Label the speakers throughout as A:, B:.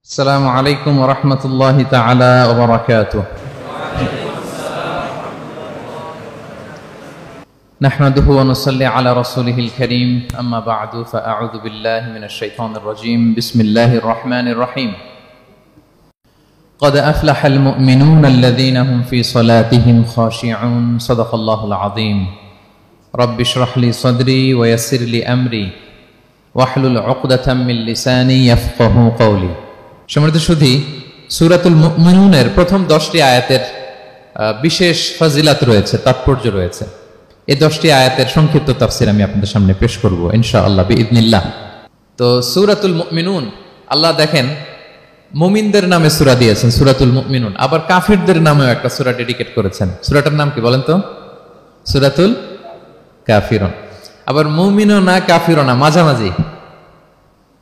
A: السلام عليكم ورحمة الله تعالى وبركاته. نحمده ونصلي على رسوله الكريم. أما بعد فأعوذ بالله من الشيطان الرجيم. بسم الله الرحمن الرحيم. قد أفلح المؤمنون الذين هم في صلاتهم خاشعون. صدق الله العظيم. رب اشرح لي صدري ويسر لي أمري واحلل عقدة من لساني يفقهوا قولي. সম্মানিত সুধী, সূরাতুল মুমিনুনের প্রথম 10টি আয়াতের বিশেষ ফজিলত রয়েছে, তাৎপর্য রয়েছে। এই 10টি আয়াতের সংক্ষিপ্ত তাফসীর আমি আপনাদের সামনে পেশ করব ইনশাআল্লাহ বিইذنিল্লাহ। তো সূরাতুল মুমিনুন, আল্লাহ দেখেন মুমিনদের নামে সূরা দিয়েছেন সূরাতুল মুমিনুন, আবার কাফিরদের নামেও একটা সূরা ডেডিকেট করেছেন। সূরাটার নাম কি বলেন তো? সূরাতুল কাফিরুন। আবার মুমিনুন না কাফিরুন না, মাঝামাঝি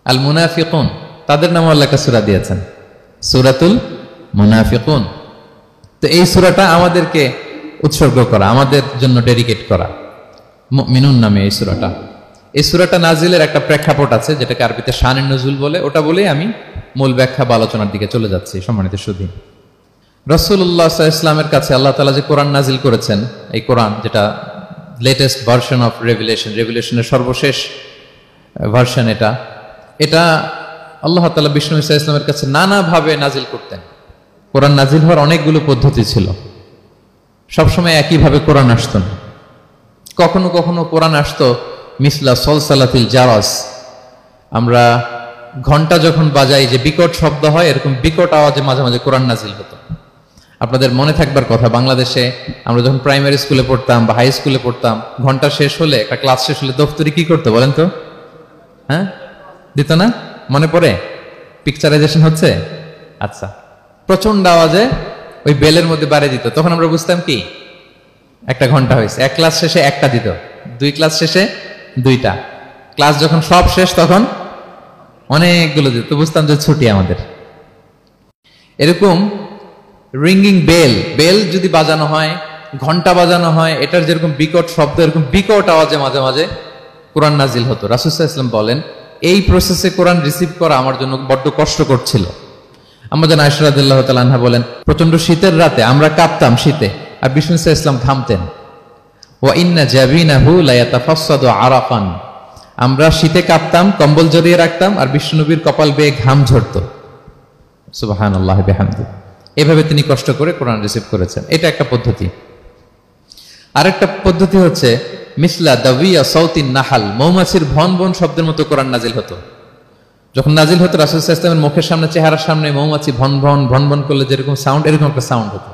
A: আল মুনাফিকুন, তাদের নামে আল্লাহ একটা সূরা দিয়েছেন সূরাতুল মুনাফিকুন। তো এই সূরাটা আমাদেরকে উৎসর্গ করা, আমাদের জন্য ডেডিকেট করা, মুমিনুন নামে এই সূরাটা। এই সূরাটা নাজিলের একটা প্রেক্ষাপট আছে, যেটাকে আরবিতে শানে নুজুল বলে। ওটা বলেই আমি মূল ব্যাখ্যা বা আলোচনার দিকে চলে যাচ্ছি। সম্মানিত সুধী, রাসূলুল্লাহ সাল্লাল্লাহু আলাইহি ওয়াসাল্লামের কাছে আল্লাহ তাআলা যে কোরআন নাজিল করেছেন, এই কোরআন যেটা লেটেস্ট ভার্সন অফ রেভিলেশনের সর্বশেষ ভার্সন, এটা আল্লাহ তাআলা বিষ্ণু ঈসা ইসলামের কাছে নানাভাবে নাজিল করতেন। কোরআন নাজিল হওয়ার অনেকগুলো পদ্ধতি ছিল, সবসময় একইভাবে কোরআন আসতো না। কখনো কখনো কোরআন আসতো মিসলা সলসালাতিল জারাস, আমরা ঘন্টা যখন বাজাই যে বিকট শব্দ হয়, এরকম বিকট আওয়াজে মাঝে মাঝে কোরআন নাজিল হতো। আপনাদের মনে থাকবার কথা, বাংলাদেশে আমরা যখন প্রাইমারি স্কুলে পড়তাম বা হাই স্কুলে পড়তাম, ঘন্টা শেষ হলে, একটা ক্লাস শেষ হলে দফতরি কি করতো বলেন তো? হ্যাঁ, দিত না? মনে পড়ে? পিকচারাইজেশন হচ্ছে? আচ্ছা, প্রচন্ড আওয়াজে ওই বেলের মধ্যে বাড়ি দিত। তখন আমরা বুঝতাম কি একটা ঘন্টা হয়েছে। এক ক্লাস শেষে একটা দিত, দুই ক্লাস শেষে দুইটা, ক্লাস যখন সব শেষ তখন অনেকগুলো দিত, বুঝতাম যে ছুটি আমাদের। এরকম রিঙ্গিং বেল যদি বাজানো হয়, ঘন্টা বাজানো হয়, এটার যেরকম বিকট শব্দ, এরকম বিকট আওয়াজে মাঝে মাঝে কোরআন নাজিল হতো। রাসূল সাল্লাল্লাহু আলাইহি ওয়াসাল্লাম বলেন, এই প্রসেসে কোরআন রিসিভ করা আমার জন্য বড্ড কষ্টকর ছিল। আমাদের আয়েশা রাদিয়াল্লাহু তাআলা আনহা বলেন, প্রচন্ড শীতের রাতে আমরা কাঁপতাম শীতে, আর বিষ্ণু সাল্লাল্লাহু আলাইহি ওয়াসাল্লাম ঘামতেন। ওয়া ইন্না জাবিনাহু লা ইয়াতাফাসসাদু আরাকান, আমরা শীতে কাঁপতাম, কম্বল জড়িয়ে রাখতাম, আর বিষ্ণুনবীর কপাল বেয়ে ঘাম ঝরতো। সুবহানাল্লাহি বিহামদিহি। এভাবে তিনি কষ্ট করে কোরআন রিসিভ করেছেন। এটা একটা পদ্ধতি। আরেকটা পদ্ধতি হচ্ছে মিসলা দাবিয়া সাউতিন নাহাল, মৌমাছির ভন ভন শব্দের মতো কোরআন নাজিল হতো। যখন নাজিল হতো, রাসূল সাল্লাল্লাহু আলাইহি ওয়াসাল্লামের মুখের সামনে, চেহারার সামনে মৌমাছি ভন ভন করলে যেরকম সাউন্ড, এরকম একটা সাউন্ড হতো।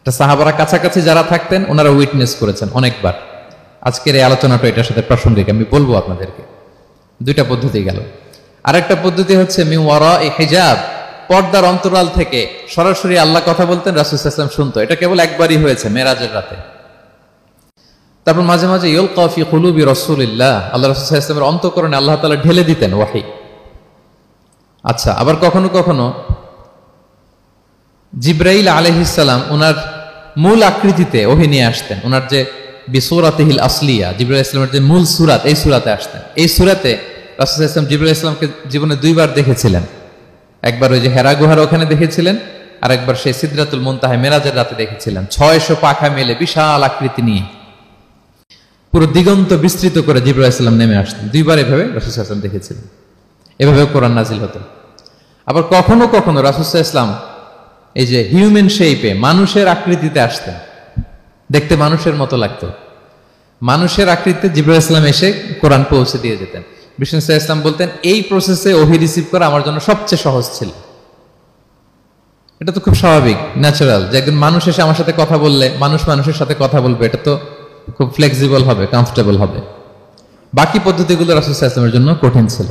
A: এটা সাহাবারা কাছাকাছি যারা থাকতেন ওনারা উইটনেস করেছেন অনেকবার। আজকের এই আলোচনাটা এটার সাথে প্রাসঙ্গিক, আমি বলবো আপনাদেরকে। দুইটা পদ্ধতি গেল। আরেকটা পদ্ধতি হচ্ছে মিন ওয়ারাই হিজাব, পর্দার অন্তরাল থেকে সরাসরি আল্লাহ কথা বলতেন, রাসূল সাল্লাল্লাহু আলাইহি ওয়াসাল্লাম শুনতো। এটা কেবল একবারই হয়েছে, মেরাজের রাতে। তারপর মাঝে মাঝে ইউলকা ফি কুলুবি রাসূলিল্লাহ, আল্লাহ রাসূল সাল্লাল্লাহু আলাইহি ওয়াসাল্লামের অন্তঃকরণে আল্লাহ তাআলা ঢেলে দিতেন ওয়াহী। আচ্ছা, আবার কখনো কখনো জিবরাইল আলাইহিস সালাম ওনার মূল আকৃতিতে ওহী নিয়ে আসতেন। ওনার যে বিসূরাতিহিল আসলিয়া, জিবরাইল আলাইহিস সালামের যে মূল সূরাত, এই সূরাতে আসতেন। এই সূরাতে রাসূল সাল্লাল্লাহু আলাইহি ওয়াসাল্লাম জিবরাইল আলাইহিস সালামকে জীবনে দুইবার দেখেছিলেন। একবার ওই যে হেরা গুহার ওখানে দেখেছিলেন, আর একবার সেই সিদরাতুল মুনতাহা মেরাজের রাতে দেখেছিলেন। 600 পাখা মেলে বিশাল আকৃতি নিয়ে পুরো দিগন্ত বিস্তৃত করে জিবরাইল আলাইহিস সালাম নেমে আসতেন। দুইবার এভাবে রাসূল সাল্লাল্লাহু আলাইহি ওয়াসাল্লাম দেখেছিলেন। এভাবে কোরআন নাজিল হতো। আবার কখনো কখনো রাসূল সাল্লাল্লাহু আলাইহি ওয়াসাল্লাম এই যে হিউম্যান শেপে, মানুষের আকৃতিতে আসতেন, দেখতে মানুষের মতো লাগতো। মানুষের আকৃতিতে জিবরাইল আলাইহিস সালাম এসে কোরআন পৌঁছে দিয়ে যেতেন। বিষ্ণু সাল্লাল্লাহু আলাইহি ওয়াসাল্লাম বলতেন, এই প্রসেসে ওহী রিসিভ করা আমার জন্য সবচেয়ে সহজ ছিল। এটা তো খুব স্বাভাবিক, ন্যাচারাল, যে একজন মানুষ এসে আমার সাথে কথা বললে, মানুষ মানুষের সাথে কথা বলবে, এটা তো খুব ফ্লেক্সিবল হবে, কমফোর্টেবল হবে। বাকি পদ্ধতিগুলো রাসূল সাল্লাল্লাহু আলাইহি ওয়াসাল্লামের জন্য কঠিন ছিল।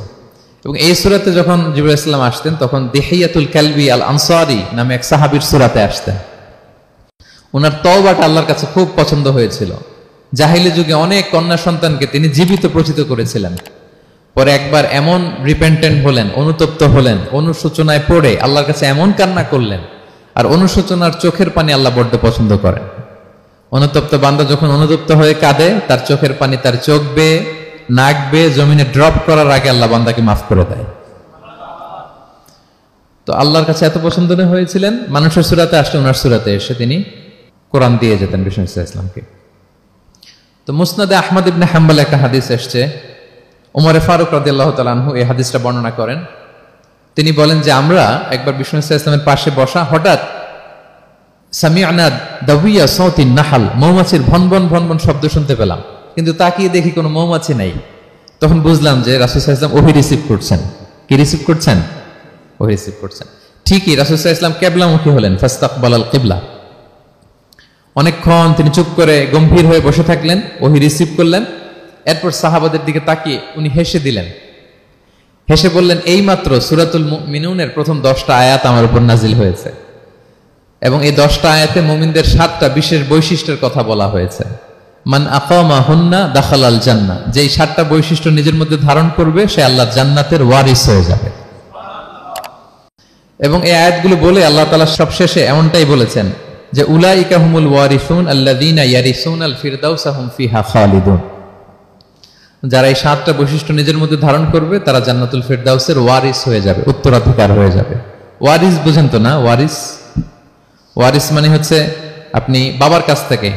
A: এবং এই সূরাতে যখন জিবরাইল আলাইহিস সালাম আসতেন, তখন দিহিয়াতুল কালবি আল আনসারী নামে এক সাহাবীর সূরাতে আসতেন। ওনার তওবাটা আল্লাহর কাছে খুব পছন্দ হয়েছিল। জাহিলি যুগে অনেক কন্যা সন্তানকে তিনি জীবিত প্রচিত করেছিলেন। পরে একবার এমন রিপেন্টেন্ট হলেন, অনুতপ্ত হলেন, অনুশোচনায় পড়ে আল্লাহর কাছে এমন কান্না করলেন। আর অনুশোচনার চোখের পানি আল্লাহ বড্ড পছন্দ করেন। অনুতপ্ত বান্দা যখন অনুতপ্ত হয়ে কাঁদে, তার চোখের পানি তার চোখ বেয়ে, নাক বেয়ে জমিনে ড্রপ করার আগে আল্লাহ বান্দাকে মাফ করে দেয়। তো আল্লাহর কাছে এত পছন্দ হয়েছিলেন, মানুষের সূরাতে আসলে ওনার সূরাতে এসে তিনি কোরআন দিয়ে যেতেন বিষ্ণু ইসলামকে। তো মুসনাদে আহমদ ইবনে হাম্বল একটা হাদিস এসছে, ওমরে ফারুক রাদিয়াল্লাহু তাআলা আনহু এই হাদিসটা বর্ণনা করেন। তিনি বলেন যে আমরা একবার বিষ্ণু ইসলামের পাশে বসা, হঠাৎ সামি'না দাওয়িয়া সাউতিন নাহাল, মৌমাছির ভনভন ভনভন শব্দ শুনতে পেলাম, কিন্তু তাকিয়ে দেখি কোনো মৌমাছি নাই। তখন বুঝলাম যে রাসূল সাল্লাল্লাহু আলাইহি ওয়াসাল্লাম ওহী রিসিভ করছেন। কি রিসিভ করছেন? ওহী রিসিভ করছেন। ঠিকই রাসূল সাল্লাল্লাহু আলাইহি ওয়াসাল্লাম কিবলামুখী হলেন, ফাস্তাকবালাল কিবলা। অনেকক্ষণ তিনি চুপ করে গম্ভীর হয়ে বসে থাকলেন, ওহী রিসিভ করলেন। এরপর সাহাবাদের দিকে তাকিয়ে উনি হেসে দিলেন, হেসে বললেন, এইমাত্র সূরাতুল মুমিনুনের প্রথম 10টা আয়াত আমার উপর নাজিল হয়েছে, এবং এই 10টা আয়াতে মুমিনদের 7টা বিশেষ বৈশিষ্ট্যের কথা বলা হয়েছে। মান আকামা হুন্না দাখালাল জান্নাহ, যেই 7টা বৈশিষ্ট্য নিজের মধ্যে ধারণ করবে সে আল্লাহর জান্নাতের ওয়ারিস হয়ে যাবে। এবং এই আয়াতগুলো বলে আল্লাহ তাআলা সবশেষে এমনটাই বলেছেন যে উলাইকা হুমুল ওয়ারিসুন আল্লাযীনা ইয়ারিসুনাল ফিরদাউসা হুম ফিহা খালিদুন, যারা এই 7টা বৈশিষ্ট্য নিজের মধ্যে ধারণ করবে তারা জান্নাতুল ফিরদাউসের ওয়ারিস হয়ে যাবে, উত্তরাধিকার হয়ে যাবে। ওয়ারিস বুঝেন তো না? ওয়ারিস, ওয়ারিস মানে হচ্ছে আপনি বাবার কাছ থেকে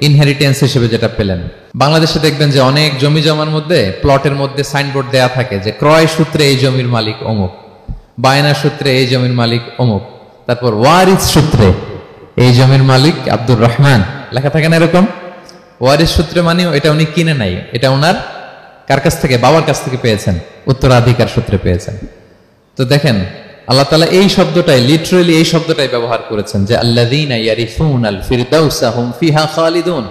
A: ইনহেরিটেন্স হিসেবে যেটা পেলেন। বাংলাদেশে দেখবেন যে অনেক জমি জমার মধ্যে প্লটের মধ্যে সাইনবোর্ড দেয়া থাকে যে ক্রয় সূত্রে এই জমির মালিক অমুক, বায়না সূত্রে এই জমির মালিক অমুক, তারপর ওয়ারিস সূত্রে এই জমির মালিক আব্দুর রহমান লেখা থাকে না এরকম। ওয়ারিস সূত্রে মানে এটা উনি কিনে নাই, এটা ওনার কার কাছ থেকে? বাবার কাছ থেকে পেয়েছেন, উত্তরাধিকার সূত্রে পেয়েছেন। তো দেখেন আল্লাহ তাআলা এই শব্দটাই, লিটারালি এই শব্দটাই ব্যবহার করেছেন যে আল্লাযীনা ইয়ারিসুনাল ফিরদাউসা হুম ফিহা খালিদুন।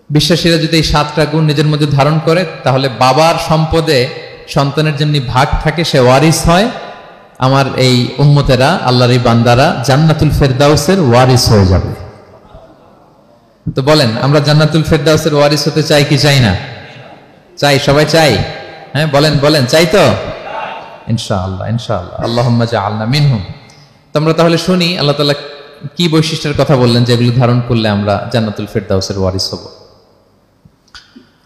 A: বিশ্বাসীরা যদি এই 7টা গুণ নিজের মধ্যে ধারণ করে তাহলে বাবার সম্পদে সন্তানের যেমনি ভাগ থাকে সে ওয়ারিস হয়, আমার এই উম্মতেরা, আল্লাহর এই বান্দারা জান্নাতুল ফিরদাউসের ওয়ারিস হয়ে যাবে। তো বলেন আমরা জান্নাতুল ফিরদাউসের ওয়ারিস হতে চাই কি চাই না? চাই, সবাই চাই। হ্যাঁ বলেন বলেন, চাই তো? ইনশাআল্লাহ ইনশাআল্লাহ, আল্লাহুম্মা জাআলনা মিনহুম। তোমরা তাহলে শুনি আল্লাহ তাআলা কি বৈশিষ্ট্যের কথা বললেন যেগুলো ধারণ করলে আমরা জান্নাতুল ফিরদাউসের ওয়ারিস হব।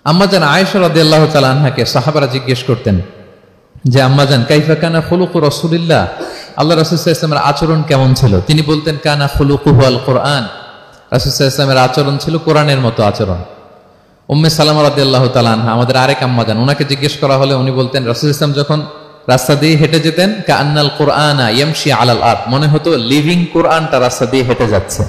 A: আম্মা জান আয়েশা রাদিয়াল্লাহু তাআলা আনহাকে সাহাবারা জিজ্ঞেস করতেন যে আম্মা জান কাইফা কানা খুলুকু রাসূলিল্লাহ, আল্লাহ রাসূল সাল্লাল্লাহু আলাইহি ওয়াসাল্লামের আচরণ কেমন ছিল? তিনি বলতেন কানা খুলুকুহু আল কুরআন, রাসূল সাল্লাল্লাহু আলাইহি ওয়াসাল্লামের আচরণ ছিল কোরআনের মতো আচরণ। উম্মে সালামা রাদিয়াল্লাহু তাআলা আনহা আমাদের আরেক আম্মা জান, ওনাকে জিজ্ঞেস করা হলে উনি বলতেন রাসূল সাল্লাল্লাহু আলাইহি ওয়াসাল্লাম যখন রাস্তা দিয়ে হেঁটে যেতেন কাআন্নাল কুরআনা ইয়ামশি আলাল আরদ, মনে হতো লিভিং কোরআনটা রাস্তা দিয়ে হেঁটে যাচ্ছে।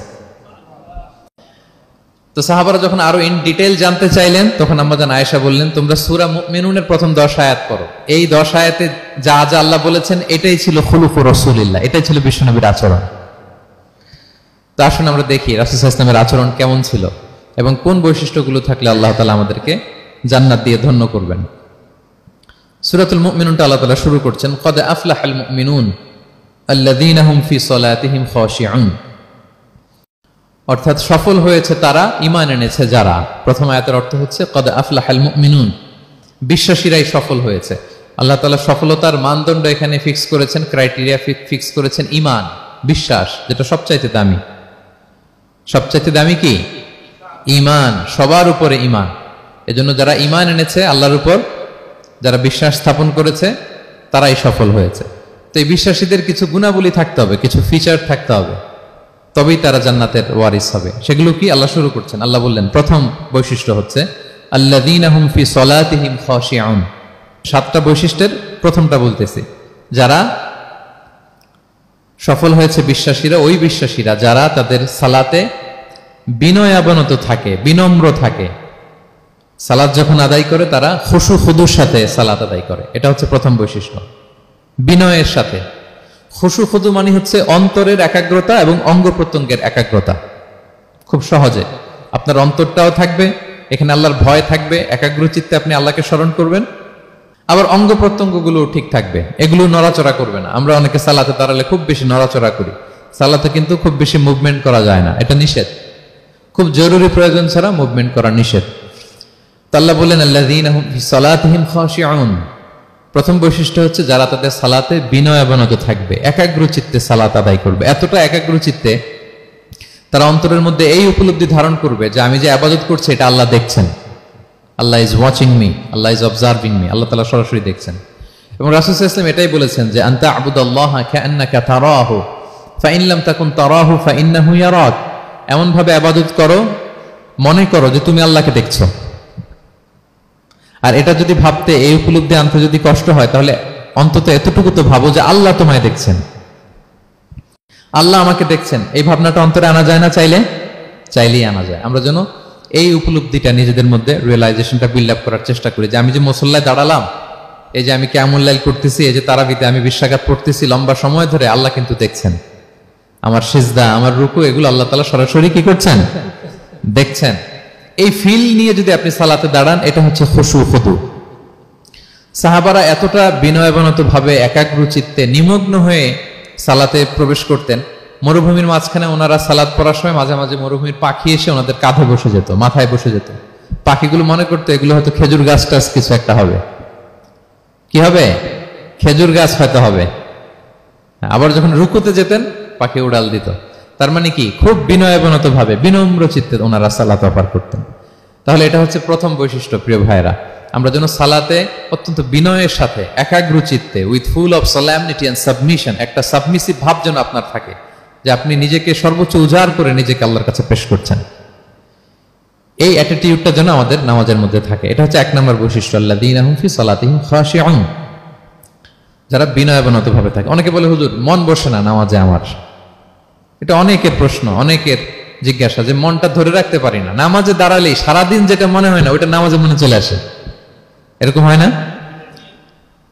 A: তো সাহাবারা যখন আরো ইন ডিটেইল জানতে চাইলেন তখন আম্মা জান আয়েশা বললেন তোমরা সূরা মুমিনুনের প্রথম 10 আয়াত পড়ো, এই 10 আয়াতে যা যা আল্লাহ বলেছেন এটাই ছিল খুলুকু রাসূলিল্লাহ, এটাই ছিল বিশ্বনবীর আচরণ। তো আসুন আমরা দেখি রাসূল সাল্লাল্লাহু আলাইহি ওয়াসাল্লামের আচরণ কেমন ছিল এবং কোন বৈশিষ্ট্যগুলো থাকলে আল্লাহ তাআলা আমাদেরকে জান্নাত দিয়ে ধন্য করবেন। সূরাতুল মুমিনুনটা আল্লাহ তাআলা শুরু করছেন ক্বাদ আফলাহাল মুমিনুন আল্লাযীনা হুম ফি সালাতিহিম খাশিউন, অর্থাৎ সফল হয়েছে তারা, ঈমান এনেছে যারা। প্রথম আয়াতের অর্থ হচ্ছে ক্বাদ আফলাহাল মুমিনুন, বিশ্বাসীরাই সফল হয়েছে। আল্লাহ তাআলা সফলতার মানদণ্ড এখানে ফিক্স করেছেন, ক্রাইটেরিয়া ফিক্স করেছেন ঈমান, বিশ্বাস, যেটা সবচাইতে দামি। সবচাইতে দামি কি? ঈমান, সবার উপরে ঈমান। এজন্য যারা ঈমান এনেছে আল্লাহর উপর, যারা বিশ্বাস স্থাপন করেছে তারাই সফল হয়েছে। তো এই বিশ্বাসীদের কিছু গুণাবলী থাকতে হবে, কিছু ফিচার থাকতে হবে, তবেই তারা জান্নাতের ওয়ারিস হবে। সেগুলো কি আল্লাহ শুরু করছেন। আল্লাহ বললেন প্রথম বৈশিষ্ট্য হচ্ছে আল্লাযীনা হুম ফি সালাতিহিম খাশিউন। 7টা বৈশিষ্ট্যের প্রথমটা বলতেছি, যারা সফল হয়েছে বিশ্বাসীরা, ওই বিশ্বাসীরা যারা তাদের সালাতে বিনয়াবনত থাকে, বিনম্র থাকে। সালাত যখন আদায় করে তারা খুশু খুদুর সাথে সালাত আদায় করে, এটা হচ্ছে প্রথম বৈশিষ্ট্য, বিনয়ের সাথে। খুশু খুদু মানে হচ্ছে অন্তরের একাগ্রতা এবং অঙ্গ প্রত্যঙ্গের একাগ্রতা। খুব সহজে আপনার অন্তরটাও থাকবে, এখানে আল্লাহর ভয় থাকবে, একাগ্র চিত্তে আপনি আল্লাহকে স্মরণ করবেন, আবার অঙ্গ প্রত্যঙ্গগুলো ঠিক থাকবে, এগুলো নড়াচড়া করবে না। আমরা অনেকে সালাতে দাঁড়ালে খুব বেশি নড়াচড়া করি, সালাতে কিন্তু খুব বেশি মুভমেন্ট করা যায় না, এটা নিষেধ। খুব জরুরি প্রয়োজন ছাড়া মুভমেন্ট করা নিষেধ। আল্লাহ বলেন আল্লাযীনা হুম ফি সালাতিহিম খাশিউন, প্রথম বৈশিষ্ট্য হচ্ছে যারা তাদের সালাতে বিনয়াবনত থাকবে, একাগ্র চিত্তে সালাত আদায় করবে। এতটা একাগ্র চিত্তে তারা অন্তরের মধ্যে এই উপলব্ধি ধারণ করবে যে আমি যে ইবাদত করছি এটা আল্লাহ দেখছেন, Allah is watching me, Allah is observing me, আল্লাহ তাআলা সরাসরি দেখছেন। এবং রাসূল সাল্লাল্লাহু আলাইহি ওয়াসাল্লাম এটাই বলেছেন যে আনতা আবুদাল্লাহা কাআন্নাকা তারাহু ফাইন লাম তাকুন তারাহু ফাইন্নাহু ইয়ারাক। এমন ভাবে ইবাদত করো মনে করো যে তুমি আল্লাহকে দেখছো। আর এটা যদি ভাবতে, এই উপলব্ধি আনতে যদি কষ্ট হয়, তাহলে অন্তত এতটুকু তো ভাবো যে আল্লাহ তোমায় দেখছেন, আল্লাহ আমাকে দেখছেন। এই ভাবনাটা অন্তরে আনা যায় না? চাইলেই আনা যায়। আমরা যেন এই উপলব্ধিটা নিজেদের মধ্যে, রিয়েলাইজেশনটা বিল্ড আপ করার চেষ্টা করি যে আমি যে মুসল্লায় দাঁড়ালাম, এই যে আমি কিয়ামুল লাইল করতেছি, এই যে তারাবিতে আমি 20 রাকাত পড়তেছি লম্বা সময় ধরে, আল্লাহ কিন্তু দেখছেন। আমার সিজদা, আমার রুকু, এগুলো আল্লাহ তাআলা সরাসরি কি করছেন? দেখছেন। এই ফিল নিয়ে যদি আপনি সালাতে দাঁড়ান, এটা হচ্ছে খুশু খুদু। সাহাবারা এতটা বিনয়বনত ভাবে একাগ্র চিত্তে নিমগ্ন হয়ে সালাতে প্রবেশ করতেন, মরুভূমির মাঝখানে ওনারা সালাত পড়ার সময় মাঝে মাঝে মরুভূমির পাখি এসে ওনাদের কাঁধে বসে যেত, মাথায় বসে যেত। পাখিগুলো মনে করতো এগুলো হয়তো খেজুর গাছ টাছ কিছু একটা হবে। কি হবে? খেজুর গাছ হয়তো হবে। আবার যখন রুকুতে যেতেন, পাখি উড়াল দিত। তার মানে কি, খুব বিনয়বনত ভাবে, বিনম্র চিত্তে ওনারা সালাত পার করতেন। তাহলে এটা হচ্ছে প্রথম বৈশিষ্ট্য। প্রিয় ভাইরা, আমরা যেন সালাতে অত্যন্ত বিনয়ের সাথে, একাগ্র চিত্তে, with full of solemnity and submission, একটা সাবমিসিভ ভাব যেন আপনার থাকে, যে আপনি নিজেকে সর্বোচ্চ উজাড় করে নিজেকে আল্লাহর কাছে পেশ করছেন। এই অ্যাটিটিউডটা যেন আমাদের নামাজের মধ্যে থাকে। এটা হচ্ছে 1 নম্বর বৈশিষ্ট্য, আল্লাযীনা হুম ফি সালাতিহিম খাশিউন, যারা বিনয়বনত ভাবে থাকে। অনেকে বলে, হুজুর মন বসে না নামাজে আমার। এটা অনেকের প্রশ্ন, অনেকের জিজ্ঞাসা, যে মনটা ধরে রাখতে পারি না। নামাজে দাঁড়ালেই সারাদিন যেটা মনে হয় না, ওইটা নামাজে মনে চলে আসে। এরকম হয় না?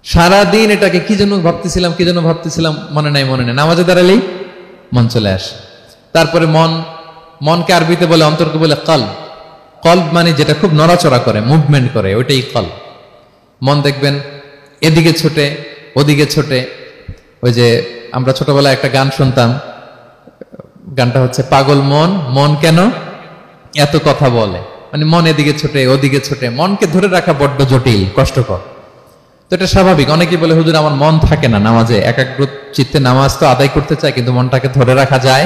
A: সারাদিন এটাকে কি যেন ভাবতেছিলাম মনে নাই। নামাজে দাঁড়ালেই মন চলে আসে। তারপরে মনকে আরবিতে বলে, অন্তরকে বলে কলব। কলব মানে যেটা খুব নড়াচড়া করে, মুভমেন্ট করে, ওইটাই কলব। মন দেখবেন এদিকে ছোটে, ওদিকে ছোটে। ওই যে আমরা ছোটবেলায় একটা গান শুনতাম, গানটা হচ্ছে পাগল মন, মন কেন এত কথা বলে। মানে মন এদিকে ছোটে, ওদিকে ছোটে। মনকে ধরে রাখা বড্ড জটিল, কষ্টকর। তো এটা স্বাভাবিক। অনেকেই বলে, হুজুর আমার মন থাকে না নামাজে, একাগ্র চিত্তে নামাজ তো আদায় করতে চাই, কিন্তু মনটাকে ধরে রাখা যায়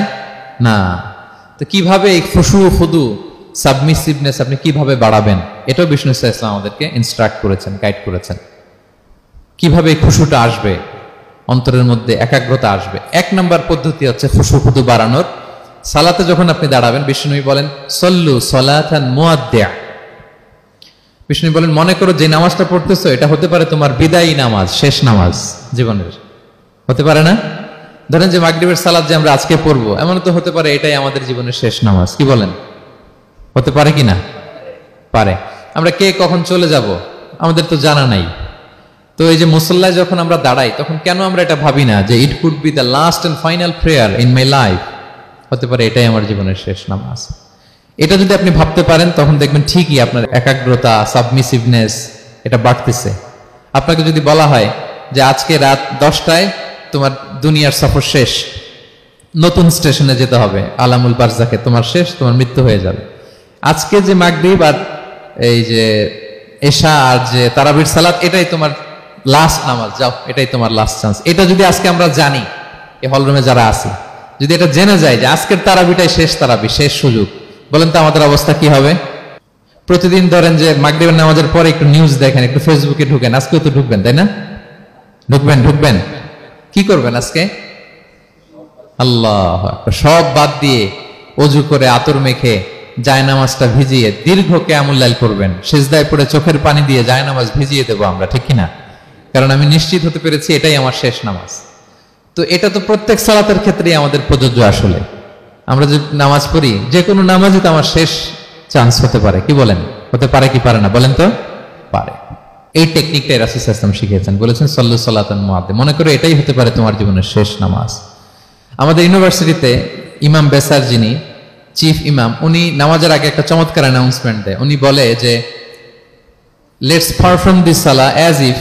A: না। তো কিভাবে এই খুশু খুদু, সাবমিসিভনেস আপনি কিভাবে বাড়াবেন, এটাও বিষ্ণু ইসলাম আমাদেরকে ইনস্ট্রাক্ট করেছেন, গাইড করেছেন। কিভাবে এই খুশুটা আসবে, অন্তরের মধ্যে একাগ্রতা আসবে। 1 নম্বর পদ্ধতি হচ্ছে খুশু খুদু বাড়ানোর। সালাতে যখন আপনি দাঁড়াবেন, বিষ্ণু বলেন সল্লু সলাতান মুআদ্দিয়া। বিষ্ণু বলেন, মনে করো যে নামাজটা পড়তেছো, এটা হতে পারে তোমার বিদায়ী নামাজ, শেষ নামাজ জীবনের। হতে পারে না? ধরেন যে মাগরিবের সালাত যে আমরা আজকে পড়বো, এমন তো হতে পারে এটাই আমাদের জীবনের শেষ নামাজ। কি বলেন? হতে পারে কি না? পারে। আমরা কে কখন চলে যাব আমাদের তো জানা নাই। তো এই যে মুসল্লায় যখন আমরা দাঁড়াই, তখন কেন আমরা এটা ভাবি না যে it could be the last and final prayer in my life? হতে পারে এটাই আমার জীবনের শেষ নামাজ। এটা যদি আপনি ভাবতে পারেন, তখন দেখবেন ঠিকই আপনার একাগ্রতা, সাবমিসিভনেস এটা বাড়তেছে। আপনাকে যদি বলা হয় যে আজকে রাত 10টায় তোমার দুনিয়ার সফর শেষ, নতুন স্টেশনে যেতে হবে, আলামুল বারজাকে, তোমার শেষ, তোমার মৃত্যু হয়ে যাবে। আজকে যে মাগরিব আর এই যে এশা আর যে তারাবির সালাত, এটাই তোমার লাস্ট নামাজ, যাও এটাই তোমার লাস্ট চান্স। এটা যদি আজকে আমরা জানি, এই হলরুমে যারা আছি, যদি এটা জেনে যায় যে আজকের তারাবিটাই শেষ তারাবি, শেষ সুযোগ, বলেন তো আমাদের অবস্থা কি হবে? প্রতিদিন ধরেন যে মাগরিবের নামাজের পরে একটু নিউজ দেখেন, একটু ফেসবুকে ঢুকেন, আজকেও তো ঢুকবেন, তাই না? ঢুকবেন। কি করবেন আজকে? আল্লাহ, সব বাদ দিয়ে অজু করে আতর মেখে জায়নামাজটা ভিজিয়ে দীর্ঘ কিয়ামুল লাইল করবেন। সিজদায় পড়ে চোখের পানি দিয়ে জায়নামাজ ভিজিয়ে দেবো আমরা, ঠিক কিনা? কারণ আমি নিশ্চিত হতে পেরেছি এটাই আমার শেষ নামাজ। তো এটা তো প্রত্যেক সালাতের ক্ষেত্রেই আমাদের প্রযোজ্য। আসলে আমরা যে নামাজ পড়ি, যে কোনো নামাজই তো আমার শেষ চান্স হতে পারে। কি বলেন? হতে পারে কি পারে না? বলেন তো। পারে। এই টেকনিকটাই রাসূল সাল্লাল্লাহু আলাইহি ওয়াসাল্লাম শিখিয়েছেন, বলেছেন সল্লু সালাতান মুআদ্দিয়া। মনে করো এটাই হতে পারে তোমার জীবনের শেষ নামাজ। আমাদের ইউনিভার্সিটিতে ইমাম বেসার, যিনি চিফ ইমাম, উনি নামাজের আগে একটা চমৎকার অ্যানাউন্সমেন্ট দেয়। উনি বলে যে লেটস পারফর্ম দিস সালাহ as if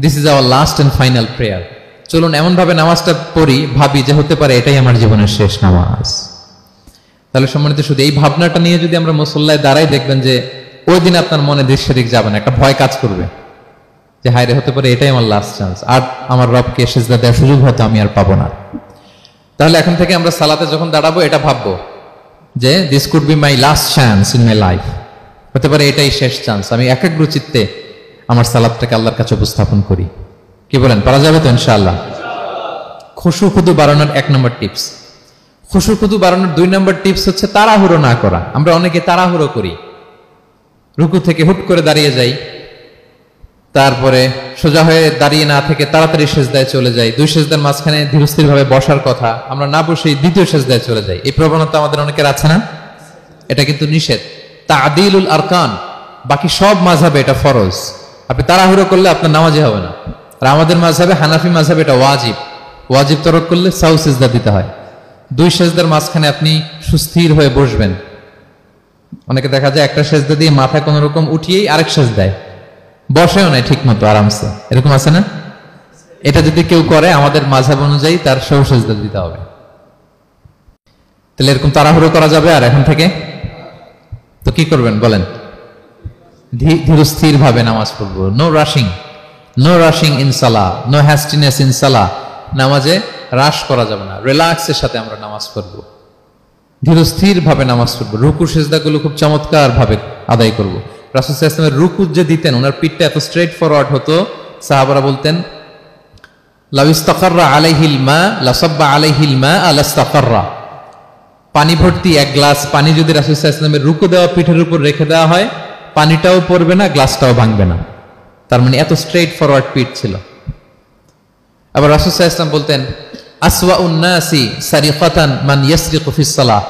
A: this is our last and final prayer. চলুন এমন ভাবে নামাজটা পড়ি, ভাবি যে হতে পারে এটাই আমার জীবনের শেষ নামাজ। তাহলে সম্মানিত, শুধু এই ভাবনাটা নিয়ে যদি আমরা মুসল্লায় দাঁড়াই, দেখবেন যে ওই দিন আপনার মনে দিক সেদিক যাবে না, একটা ভয় কাজ করবে যে হায়রে, হতে পারে এটাই আমার লাস্ট চান্স, আর আমার রবকে সিজদা দেওয়ার সুযোগ হয়তো আমি আর পাবো না। তাহলে এখন থেকে আমরা সালাতে যখন দাঁড়াবো, এটা ভাববো যে this could be my last chance in my life. হতে পারে এটাই শেষ চান্স, আমি একাগ্র চিত্তে আমার সালাতটাকে আল্লাহর কাছে উপস্থাপন করি। কি বলেন, পারা যাবে তো ইনশাআল্লাহ? খুশু খুদু বাড়ানোর 1 নম্বর টিপস। খুশু খুদু বাড়ানোর 2 নম্বর টিপস হচ্ছে তাড়াহুড়ো না করা। আমরা অনেকে তাড়াহুড়ো করি, রুকু থেকে হুট করে দাঁড়িয়ে যাই, তারপরে সোজা হয়ে দাঁড়িয়ে না থেকে তাড়াতাড়ি সেজদায় চলে যাই, 2 সেজদার মাঝখানে ধীরস্থির ভাবে বসার কথা, আমরা না বসেই 2য় সেজদায় চলে যাই। এই প্রবণতা আমাদের অনেকের আছে না? এটা কিন্তু নিষেধ। তা'দিলুল আরকান, বাকি সব মাযহাবে এটা ফরজ। আপনি তাড়াহুড়ো করলে আপনার নামাজই হবে না। আর আমাদের মাযহাবে, হানাফি মাযহাবে এটা ওয়াজিব। ওয়াজিব তরক করলে সাউ সিজদা দিতে হয়। 2 সেজদার মাঝখানে আপনি সুস্থির হয়ে বসবেন। অনেকে দেখা যায় একটা সেজদা দিয়ে মাথা কোনো রকম উঠিয়েই আরেক সেজদায় বসেও নাই ঠিক মতো আরামসে, এরকম আছে না? এটা যদি কেউ করে আমাদের মাযহাব অনুযায়ী তার সাউ সিজদা দিতে হবে। তাহলে এরকম তাড়াহুড়ো করা যাবে আর এখন থেকে? তো কি করবেন বলেন? ধীরস্থির ভাবে নামাজ পড়বো। No rushing, no rushing in সালাহ, নো হ্যাস্টিনেস ইন সালাহ। নামাজে রাশ করা যাবে না, রিল্যাক্সের সাথে আমরা নামাজ পড়বো, ধীরস্থির ভাবে নামাজ পড়বো। রুকু সেজদাগুলো খুব চমৎকার ভাবে আদায় করব। রাসূল সাল্লাল্লাহু আলাইহি ওয়াসাল্লামের রুকু যে দিতেন, ওনার পিঠটা এত স্ট্রেট ফরওয়ার্ড হতো, সাহাবারা বলতেন লাউ ইস্তাকাররা আলাইহিল মা লাসাব্বা আলাইহিল মা আলাস্তাকাররা। পানি ভর্তি 1 গ্লাস পানি যদি রাসূল সাল্লাল্লাহু আলাইহি ওয়াসাল্লামের রুকু দেওয়া পিঠের উপর রেখে দেওয়া হয়, পানিটাও পড়বে না, গ্লাসটাও ভাঙবে না। তার মানে এত স্ট্রেট ফরওয়ার্ড পিঠ ছিল। আবার রাসূল সাল্লাল্লাহু আলাইহি ওয়াসাল্লাম বলতেন আসওয়াউন নাসি সারিকাতান মান ইয়াসরিকু ফিস সালাহ।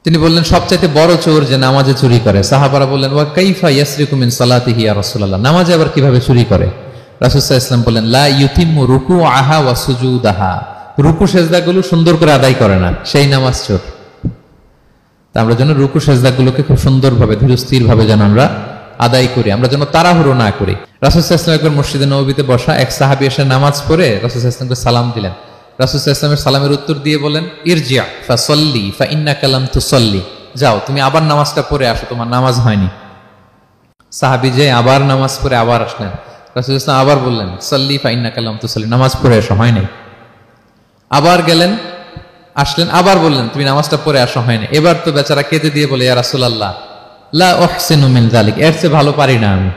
A: তিনি বললেন সবচাইতে বড় চোর যে নামাজে চুরি করে। সাহাবারা বললেন ওয়া কাইফা ইয়াসরিকু মিন সালাতিহি ইয়া রাসূলুল্লাহ, নামাজে আবার কিভাবে চুরি করে? রাসূল সাল্লাল্লাহু আলাইহি ওয়াসাল্লাম বললেন লা ইউতিম্মু রুকুআহা ওয়া সুজুদাহা, রুকু সেজদাগুলো সুন্দর করে আদায় করে না, সেই নামাজ চোর। তা আমরা যেন রুকু সেজদাগুলোকে খুব সুন্দরভাবে ধীরস্থির ভাবে যেন আমরা আদায় করি, আমরা যেন তাড়াহুড়ো না করি। রাসূল সাল্লাল্লাহু আলাইহি ওয়াসাল্লাম একবার মসজিদে নববীতে বসা, এক সাহাবী এসে নামাজ পড়ে রাসূল সাল্লাল্লাহু আলাইহি ওয়াসাল্লামকে সালাম দিলেন। রাসূল সাল্লাল্লাহু আলাইহি ওয়াসাল্লামের সালামের উত্তর দিয়ে বলেন ইরজিআ ফাসাল্লি ফাইন্নাকা লাম তুসাল্লি, যাও তুমি আবার নামাজটা পড়ে আসো, তোমার নামাজ হয়নি। সাহাবী যে আবার নামাজ পড়ে আবার আসলেন, রাসূল সাল্লাল্লাহু আলাইহি ওয়াসাল্লাম আবার বললেন সাল্লি ফাইন্নাকা লাম তুসাল্লি, নামাজ পড়ে আসো, হয় নাই। আবার গেলেন, আসলেন, আবার বললেন তুমি নামাজটা পড়ে আসো, হয়নি। এবার তো বেচারা কেঁদে দিয়ে বলে ইয়া রাসূলুল্লাহ লা উহসিনু মিন যালিক, এর চেয়ে ভালো পারি না আমি,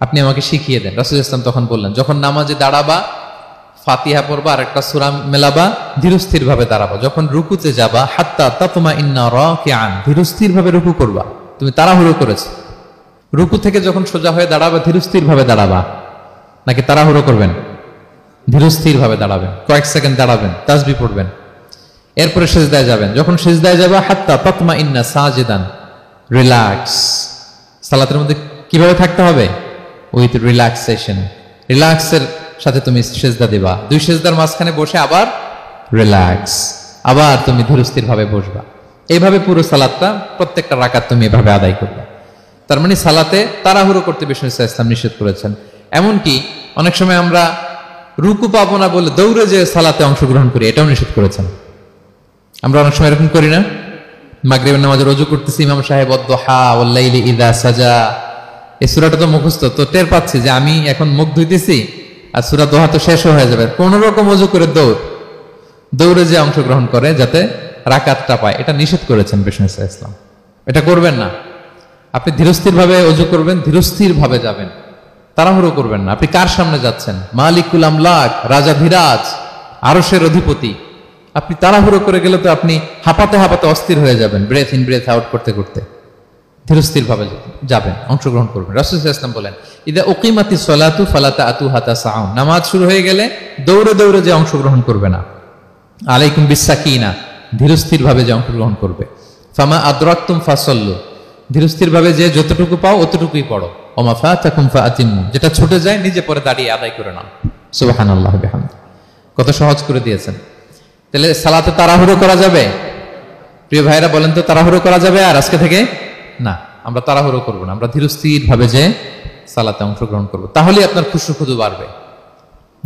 A: আপনি আমাকে শিখিয়ে দেন। রাসূল সাল্লাল্লাহু আলাইহি ওয়াসাল্লাম তখন বললেন যখন নামাজে দাঁড়াবা, ফাতিহা পড়বা আর একটা সূরা মেলাবা, ধীরস্থির ভাবে দাঁড়াবা। যখন রুকুতে যাবা হাত্তা তাতমাইন্না রাকিআন, ধীরস্থির ভাবে রুকু করবা। তুমি তাড়াহুড়ো করেছো, রুকু থেকে যখন সোজা হয়ে দাঁড়াবা ধীরস্থির ভাবে দাঁড়াবা, নাকি তাড়াহুড়ো করবেন? ধীরস্থির ভাবে দাঁড়াবেন, কয়েক সেকেন্ড দাঁড়াবেন, তাসবিহ পড়বেন, এরপরে সিজদায় যাবেন। যখন সিজদায় যাবা হাত্তা তাতমাইন্না সাজিদান, রিল্যাক্স। সালাতের মধ্যে কিভাবে থাকতে হবে? উইথ রিল্যাক্সেশন, রিল্যাক্সের সাথে তুমি সিজদা দিবা। 2 সিজদার মাঝখানে বসে আবার রিল্যাক্স, আবার তুমি ধীরস্থির ভাবে বসবা। এইভাবে পুরো সালাতটা প্রত্যেকটা রাকাত তুমি এভাবে আদায় করবে। তার মানে সালাতে তাড়াহুড়ো করতে বিষ্ণু ইসলাম নিষেধ করেছেন। এমনকি অনেক সময় আমরা রুকু পাবো না বলে দৌড়ে যে সালাতে অংশগ্রহণ করি, এটাও নিষেধ করেছেন। আমরা অনেক সময় এরকম করি না? মাগরিবের নামাজে রুজু করতেছি, ইমাম সাহেব ওয়াদ-দুহা ওয়াল-লাইলি ইযা সাজা, এই সূরাটা তো মুখস্থ, তো টের পাচ্ছি যে আমি এখন মুখ ধুইতেছি আর সূরা দোহা তো শেষ হয়ে যাবে, কোন রকম ওযু করে দৌড়ে যে অংশগ্রহণ করে যাতে রাকাতটা পায়, এটা নিষেধ করেছেন বিষ্ণু ইসলাম। এটা করবেন না। আপনি ধীরস্থির ভাবে ওযু করবেন, ধীরস্থির ভাবে যাবেন, তাড়াহুড়ো করবেন না। আপনি কার সামনে যাচ্ছেন? মালিকুল আমলাক, রাজা ধীরাজ, আরশের অধিপতি। আপনি তাড়াহুড়ো করে গেলে তো আপনি হাঁপাতে হাঁপাতে অস্থির হয়ে যাবেন, ব্রেথ ইন ব্রেথ আউট করতে করতে। ধীরস্থির ভাবে যাবেন, অংশগ্রহণ করবেন। রাসূল সাল্লাল্লাহু আলাইহি ওয়াসাল্লাম বলেন ইদা উকিমাতিস সালাতু ফালা তা'তুহা তাসআউন, নামাজ শুরু হয়ে গেলে দৌড়ে দৌড়ে যে অংশগ্রহণ করবে না। আলাইকুম বিসাকিনা, ধীরস্থির ভাবে যে অংশগ্রহণ করবে। ফামা আদরাকতুম ফাসাল্লু, ধীরস্থির ভাবে যে যতটুকু পাও অতটুকুই পড়ো। ওমা ফাতাকুম ফাআতিমু, যেটা ছুটে যায় নিজে পরে দাঁড়িয়ে আদায় করে নাও। সুবহানাল্লাহ বিহামদি, কত সহজ করে দিয়েছেন। তাহলে সালাতে তাড়াহুড়ো করা যাবে? প্রিয় ভাইরা বলেন তো, তাড়াহুড়ো করা যাবে আর আজকে থেকে? না, আমরা তাড়াহুড়ো করবো না, আমরা ধীরস্থির ভাবে যে সালাতে অংশগ্রহণ করবো, তাহলে আপনার খুশু খুদু বাড়বে।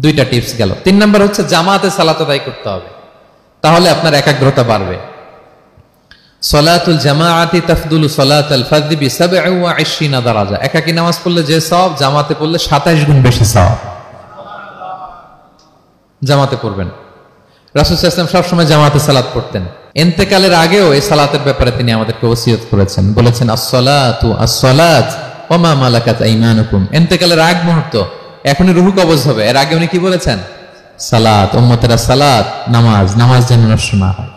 A: 2টা টিপস গেল। 3 নাম্বার হচ্ছে জামাতে সালাত আদায় করতে হবে, তাহলে আপনার একাগ্রতা বাড়বে। সালাতুল জামাআতি তাফদুলু সালাতাল ফাযি বি27 দারাজা, একাকী নামাজ পড়লে যে সওয়াব, জামাতে পড়লে 27 গুণ বেশি সওয়াব। জামাতে পড়বেন। রাসূল সাল্লাল্লাহু আলাইহি ওয়াসাল্লাম সবসময় জামাতে সালাত পড়তেন। ইন্তেকালের আগেও এই সালাতের ব্যাপারে তিনি আমাদেরকে ওসিয়ত করেছেন, বলেছেন আসসালাতু আসসালাত ওয়া মা মালাকাত আইমানুকুম। ইন্তেকালের আগ মুহূর্ত এখনই রুহু কবজ হবে। এর আগে উনি কি বলেছেন? সালাত, উম্মতেরা সালাত, নামাজ, নামাজ যেন নষ্ট না হয়।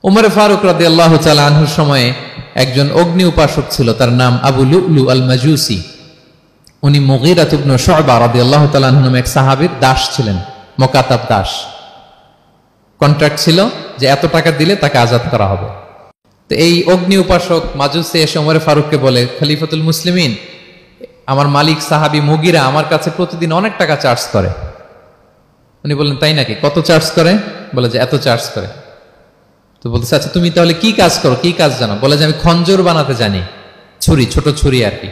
A: উমর ফারুক রাদিয়াল্লাহু তাআলা আনহুর সময়ে একজন অগ্নি উপাসক ছিল, তার নাম আবু লুলু আল মাজুসি। উনি মুগীরা ইবনে শুবা রাদিয়াল্লাহু তাআলা আনহু নামে এক সাহাবীর দাস ছিলেন, মুকাতাব দাস। কন্ট্রাক্ট ছিল যে এত টাকা দিলে তাকে আজাদ করা হবে। তো এই অগ্নি উপাসক মাজুসি এসে ওমর ফারুককে বলে, খলিফাতুল মুসলিমিন, আমার মালিক সাহাবী মুগীরা আমার কাছে প্রতিদিন অনেক টাকা চার্জ করে। উনি বললেন, তাই নাকি? কত চার্জ করে? বলে যে এত চার্জ করে। তো বলতেছে, আচ্ছা তুমি তাহলে কি কাজ করো, কি কাজ জানো? বলে যে আমি খঞ্জর বানাতে জানি, ছুরি, ছোট ছুরি আর কি।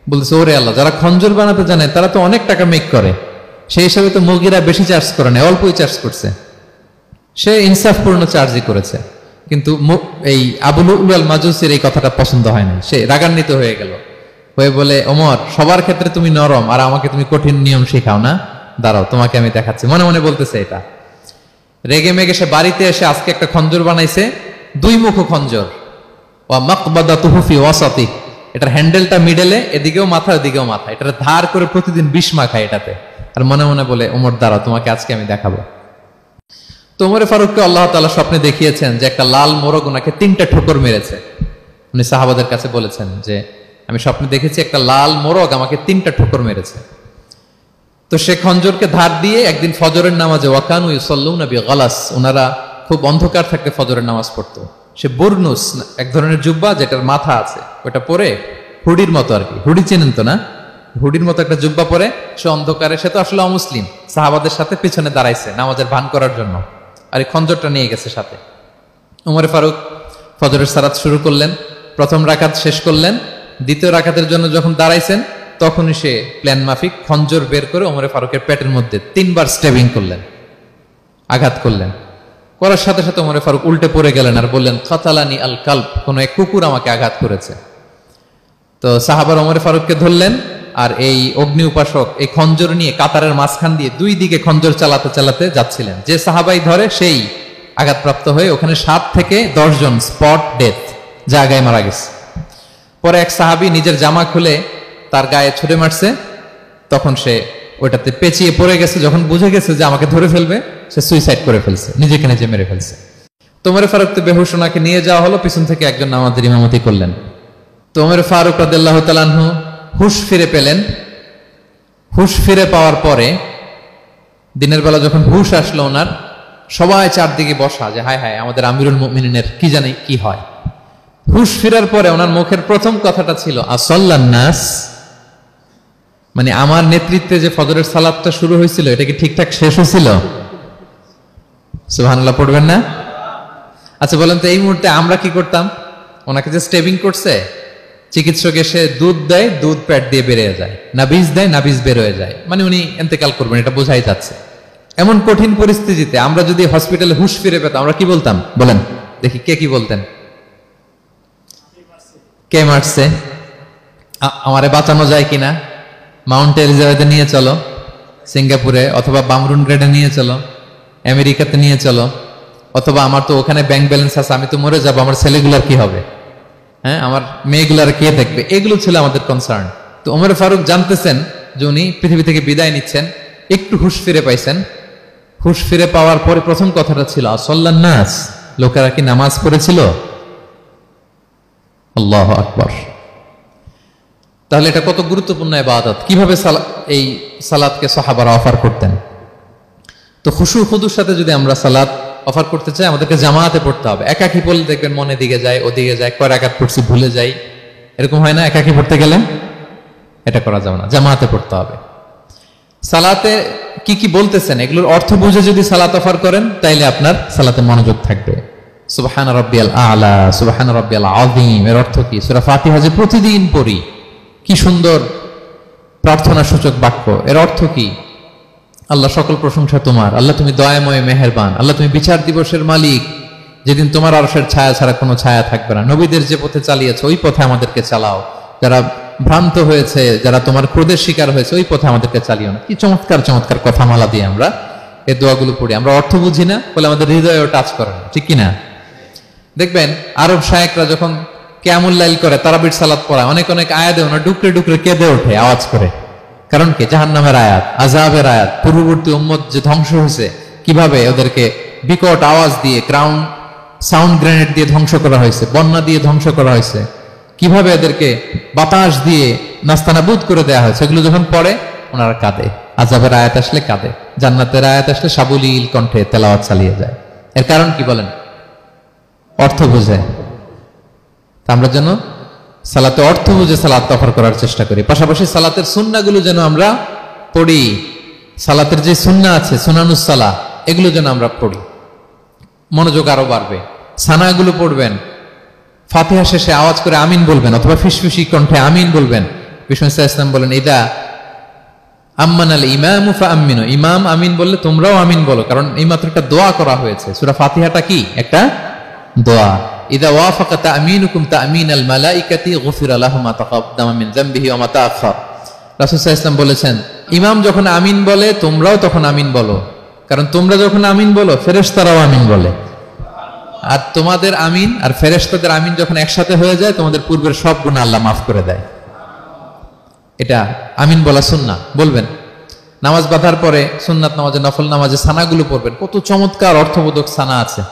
A: বলতেছে, ওরে আল্লাহ, যারা খঞ্জর বানাতে জানে তারা তো অনেক টাকা মেক করে, সেই হিসাবে তো মুগীরা বেশি চার্জ করে না, অল্পই চার্জ করছে। সে ইনসাফপূর্ণ চার্জই করেছে। কিন্তু এই আবু লুলু আল মাজুসির এই কথাটা পছন্দ হয় না, সে রাগান্বিত হয়ে গেল, হয়ে বলে, ওমর, সবার ক্ষেত্রে তুমি নরম আর আমাকে তুমি কঠিন নিয়ম শেখাও না, দাঁড়াও তোমাকে আমি দেখাচ্ছি। মনে মনে বলতেছে এটা। রেগে মেগে সে বাড়িতে এসে আজকে একটা খঞ্জর বানাইছে, দুই মুখ খঞ্জর, ওয়া মাকবাদাতুহু ফি ওয়াসাতি, এটার হ্যান্ডেলটা মিডলে, এদিকেও মাথা ওদিকেও মাথা, এটা ধার করে প্রতিদিন বিষ মাখায় এটাতে। আর মনে মনে বলে, ওমর দাঁড়াও তোমাকে আজকে আমি দেখাবো। তো ওমর ফারুককে আল্লাহ তাআলা স্বপ্নে দেখিয়েছেন যে একটা লাল মোরগ ওনাকে 3টা ঠোকর মেরেছে। উনি সাহাবাদের কাছে বলেছেন যে আমি স্বপ্নে দেখেছি একটা লাল মোরগ আমাকে 3টা ঠোকর মেরেছে। তো সে খঞ্জরকে ধার দিয়ে একদিন ফজরের নামাজে, ওয়াকানু ইউসাল্লুনা বিগালাস, ওনারা খুব অন্ধকার থাকতে ফজরের নামাজ পড়তো। সে বুরনুস, এক ধরনের জুব্বা যেটার মাথা আছে, ওটা পরে হুডির মতো আর কি, হুডি চেনেন তো না, হুডির মতো একটা জুব্বা পরে সে অন্ধকারে, সে তো আসলে অমুসলিম, সাহাবাদের সাথে পিছনে দাঁড়াইছে নামাজের ভান করার জন্য, আর এই খঞ্জরটা নিয়ে গেছে সাথে। উমর ফারুক ফজরের সালাত শুরু করলেন, প্রথম রাকাত শেষ করলেন, দ্বিতীয় রাকাতের জন্য যখন দাঁড়াইছেন তখনই সে প্ল্যান মাফিক খঞ্জর বের করে ওমর ফারুকের পেটের মধ্যে 3বার স্টেবিং করলেন, আঘাত করলেন। করার সাথে সাথে ওমর ফারুক উল্টে পড়ে গেলেন আর বললেন, কাতালানি আল কালব, কোন এক কুকুর আমাকে আঘাত করেছে। তো সাহাবার ওমর ফারুককে ধরলেন, আর এই অগ্নি উপাসক এই খঞ্জর নিয়ে কাতারের মাঝখান দিয়ে দুই দিকে খঞ্জর চালাতে চালাতে যাচ্ছিলেন। যে সাহাবাই ধরে সেই আঘাতপ্রাপ্ত হয়ে ওখানে 7 থেকে 10 জন স্পট ডেথ, জায়গায় মারা গেছে। পরে এক সাহাবী নিজের জামা খুলে তার গায়ে ছুঁড়ে মারছে, তখন সে ওইটাতে পেঁচিয়ে পড়ে গেছে। যখন বুঝে গেছে যে আমাকে ধরে ফেলবে, সে সুইসাইড করে ফেলছে, নিজেকে নিজে মেরে ফেলছে। তো ওমর ফারুক তো বেহুশ, ওনাকে নিয়ে যাওয়া হলো, পিছন থেকে একজন নামাজের ইমামতি করলেন। তো ওমর ফারুক রাদিয়াল্লাহু তাআলা আনহু হুশ ফিরে পেলেন। হুশ ফিরে পাওয়ার পরে দিনের বেলা যখন হুশ আসলো ওনার, সবাই চারদিকে বসা যে হায় হায় আমাদের আমিরুল মুমিনিনের কি জানি কি হয়। হুশ ফিরার পরে ওনার মুখের প্রথম কথাটা ছিল আসাল্লান নাস, মানে আমার নেতৃত্বে যে ফজরের সালাতটা শুরু হয়েছিল এটা কি ঠিকঠাক শেষ হয়েছিল? সুবহানাল্লাহ পড়বেন না? আচ্ছা বলেন তো, এই মুহূর্তে আমরা কি করতাম? ওনাকে যে স্টেবিং করছে, চিকিৎসক এসে দুধ দেয়, দুধ পেট দিয়ে বেরিয়ে যায়, নাবিজ দেয়, নাবিজ বের হয়ে যায়, মানে উনি ইন্তেকাল করবেন, এটা বোঝাই যাচ্ছে। এমন কঠিন পরিস্থিতিতে আমরা যদি হসপিটালে হুশ ফিরে পেতাম, আমরা কি বলতাম বলেন দেখি? কে কি বলতেন? কে মারছে, আমারে বাঁচানো যায় কিনা, মাউন্ট এলিজাবেথে নিয়ে চলো, সিঙ্গাপুরে অথবা বামরুন গ্রেডে নিয়ে চলো, আমেরিকাতে নিয়ে চলো, অথবা আমার তো ওখানে ব্যাংক ব্যালেন্স আছে, আমি তো মরে যাবো, আমার ছেলেগুলার কি হবে, হ্যাঁ আমার মেয়েগুলার কে দেখবে, এগুলো ছিল আমাদের কনসার্ন। তো ওমর ফারুক জানতেছেন যে উনি পৃথিবী থেকে বিদায় নিচ্ছেন, একটু হুশ ফিরে পাইছেন। হুশ ফিরে পাওয়ার পরে প্রথম কথাটা ছিল আসাল্লান নাস, লোকেরা কি নামাজ পড়েছিল? আল্লাহু আকবার। তাহলে এটা কত গুরুত্বপূর্ণ ইবাদত, কিভাবে এই সালাতকে সাহাবারা অফার করতেন। তো খুশু খুদুর সাথে যদি আমরা সালাত অফার করতে চাই, আমাদেরকে জামাতে পড়তে হবে। একাকি পড়লে দেখবেন মনে দিকে যায়, ওদিকে যায়, কয় রাকাত পড়ছি ভুলে যাই, এরকম হয় না? একাকি পড়তে গেলে এটা করা যাবে না, জামাতে পড়তে হবে। সালাতে কি কি বলতেছেন এগুলোর অর্থ বুঝে যদি সালাত অফার করেন, তাইলে আপনার সালাতে মনোযোগ থাকবে। সুবহান রাব্বিয়াল আলা, সুবহান রাব্বিয়াল আযীম, এর অর্থ কি? সূরা ফাতিহা যে প্রতিদিন পড়ি, কি সুন্দর প্রার্থনা সূচক বাক্য, এর অর্থ কি? আল্লাহ সকল প্রশংসা তোমার, আল্লাহ তুমি দয়াময় মেহেরবান, আল্লাহ তুমি বিচার দিবসের মালিক, যেদিন তোমার আরশের ছায়া ছাড়া কোনো ছায়া থাকবে না। নবীদের যে পথে চালিয়েছে ওই পথে আমাদেরকে চালাও, যারা ভ্রান্ত হয়েছে, যারা তোমার ক্রোধের শিকার হয়েছে ওই পথে আমাদেরকে চালিও না। কি চমৎকার চমৎকার কথামালা দিয়ে আমরা এই দোয়াগুলো পড়ি। আমরা অর্থ বুঝি না বলে আমাদের হৃদয়েও টাচ করে না, ঠিক কিনা? দেখবেন আরব শায়েকরা যখন কিয়ামুল লাইল করে, তারাবির সালাত পড়ায়, অনেক অনেক আয়াতে ওনা ডুকরে ডুকরে কেঁদে ওঠে আওয়াজ করে, কারণ কি? জাহান্নামের আয়াত, আযাবের আয়াত, পূর্ববর্তী উম্মত যে ধ্বংস হয়েছে, কিভাবে ওদেরকে বিকট আওয়াজ দিয়ে, গ্রাউন্ড সাউন্ড গ্রেনেড দিয়ে ধ্বংস করা হয়েছে, বন্যা দিয়ে ধ্বংস করা হয়েছে, কিভাবে এদেরকে বাতাস দিয়ে নাস্তানাবুদ করে দেওয়া হয়েছে, এগুলো যখন পড়ে ওনারা কাঁদে। আযাবের আয়াত আসলে কাঁদে, জান্নাতের আয়াত আসলে সাবলীল কণ্ঠে তেলাওয়াত চালিয়ে যায়। এর কারণ কি বলেন? অর্থ বুঝে। আমরা যেন সালাতে অর্থ বুঝে সালাত অফার করার চেষ্টা করি, পাশাপাশি সালাতের সুন্নাহগুলো যেন আমরা পড়ি। সালাতের যে সুন্নাহ আছে, সুনানুস সালাহ, এগুলো যেন আমরা পড়ি, মনোযোগ আরো বাড়বে। সানাগুলো পড়বেন, ফাতিহা শেষে আওয়াজ করে আমিন বলবেন, অথবা ফিসফিসি কণ্ঠে আমিন বলবেন। বিষ্ণু ইসলাম বলেন, ইদা আম্মান আল ইমামু ফাআমিনু, ইমাম আমিন বললে তোমরাও আমিন বলো, কারণ এই মাত্র একটা দোয়া করা হয়েছে। সূরা ফাতিহাটা কি? একটা দোয়া। ইদা ওয়াফাকা তামিনুকুম তামিনাল মালাইকাতি গুফিরা লাহু মা তাকাদ্দামা মিন যামবিহি ওয়া মা তাআখার। রাসূল সাল্লাল্লাহু আলাইহি ওয়াসাল্লাম বলেছেন, ইমাম যখন আমিন বলে তোমরাও তখন আমিন বলো, কারণ তোমরা যখন আমিন বলো ফেরেশতারাও আমিন বলে। আর তোমাদের আমিন আর ফেরেশতাদের আমিন যখন একসাথে হয়ে যায়, তোমাদের পূর্বের সব গুনাহ আল্লাহ মাফ করে দেয়। এটা আমিন বলা সুন্নাহ, বলবেন। নামাজ বাঁধার পরে সুন্নাত নামাজে, নফল নামাজে সানাগুলো পড়বেন, কত চমৎকার অর্থবোধক সানা আছে।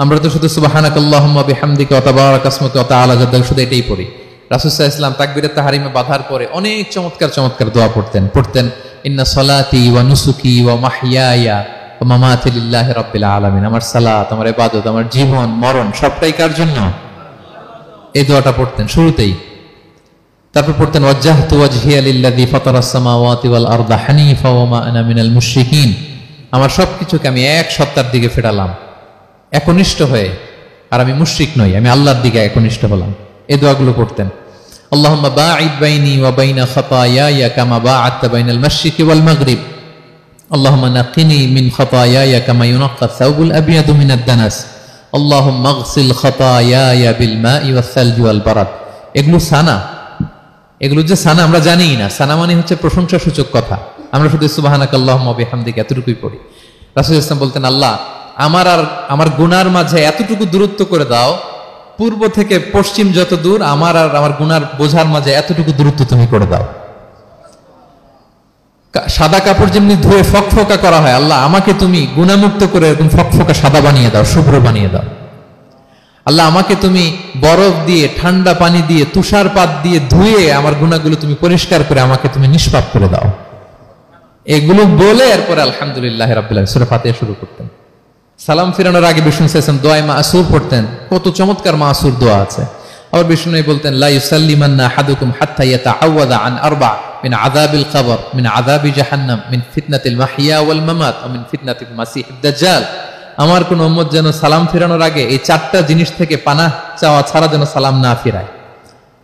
A: আমরা তো শুধু সুবহানাকাল্লাহুম্মা বিহামদিকা ওয়া তাবারাকা ইসমুকা ওয়া তাআলা জাদ্দুকা শুধু এটাই পড়ি। রাসূল সাল্লাল্লাহু আলাইহি ওয়াসাল্লাম তাকবীরে তাহরিমে বাঁধার পরে অনেক চমৎকার চমৎকার দোয়া পড়তেন। ইন্না সলাতি ওয়া নুসুকি ওয়া মাহইয়ায়া ওয়া মামাতি লিল্লাহি রাব্বিল আলামিন। আমার সালাত, আমার ইবাদত, আমার জীবন মরণ সবটাই কার জন্য? এই দোয়াটা পড়তেন শুরুতেই। তারপর পড়তেন ওয়াজ্জাহতু ওয়াজহিয়া লিল্লাযী ফাতারাস সামাওয়াতি ওয়াল আরদা হানিফা ওয়া মা আনা মিনাল মুশরিকিন। আমার সবকিছুকে আমি এক সত্তার দিকে ফেরালাম, একনিষ্ঠ হয়ে, আর আমি মুশরিক নই, আমি আল্লাহর দিকে একনিষ্ঠ হলাম। এই দোয়াগুলো পড়তেন। আল্লাহুম্মা বাঈদ বাইনি ওয়া বাইনা খাতায়ায়া কামা বাআদতা বাইনাল মাশরিকি ওয়াল মাগরিব। আল্লাহুম্মা নাক্কিনি মিন খাতায়ায়া কামা ইউনাক্কা আস-সাওবুল আবয়াদু মিনাদ দানাস। আল্লাহুম্মা ইগসিল খাতায়ায়া বিল মাই ওয়াস সালজি ওয়াল বারাদ। এগুলো সানা, এগুলো যে সানা আমরা জানিই না। সানা মানে হচ্ছে প্রশংসা সূচক কথা। আমরা শুধু সুবহানাকাল্লাহুম্মা বিহামদিকা এতটুকুই পড়ি। রাসূল সাল্লাল্লাহু আলাইহি ওয়াসাল্লাম বলতেন, আল্লাহ আমার আর আমার গুনার মাঝে এতটুকু দূরত্ব করে দাও, পূর্ব থেকে পশ্চিম যত দূর, আমার আর আমার গুনার বোঝার মাঝে এতটুকু দূরত্ব তুমি করে দাও। সাদা কাপড় যেমনি ধুয়ে ফকফকা করা হয়, আল্লাহ আমাকে তুমি গুনামুক্ত করে এরকম ফকফকা সাদা বানিয়ে দাও, শুভ্র বানিয়ে দাও। আল্লাহ আমাকে তুমি বরফ দিয়ে, ঠান্ডা পানি দিয়ে, তুষারপাত দিয়ে ধুয়ে আমার গুনাহগুলো তুমি পরিষ্কার করে আমাকে তুমি নিষ্পাপ করে দাও। এগুলো বলে এরপরে আলহামদুলিল্লাহ রাব্বিল আলামিন সূরা ফাতিহা শুরু করতেন। সালাম ফিরানোর আগে বিষ্ণু সাল্লাল্লাহু আলাইহি ওয়াসাল্লাম দোয়া মাসুর পড়তেন। কত চমৎকার মাসুর দোয়া আছে। আবার বিষ্ণু বলতেন, লা ইউসাল্লিমান্না আহাদুকুম হাত্তা ইয়াতাআওয়াযা আন আরবা মিন আযাবিল কবর, মিন আযাবি জাহান্নাম, মিন ফিতনাতিল মাহইয়া ওয়াল মামাত ওয়া মিন ফিতনাতিল মাসিহিদ দাজ্জাল। আমার কোন উম্মত যেন সালাম ফিরানোর আগে এই চারটা জিনিস থেকে পানাহ চাওয়া ছাড়া যেন সালাম না ফিরায়।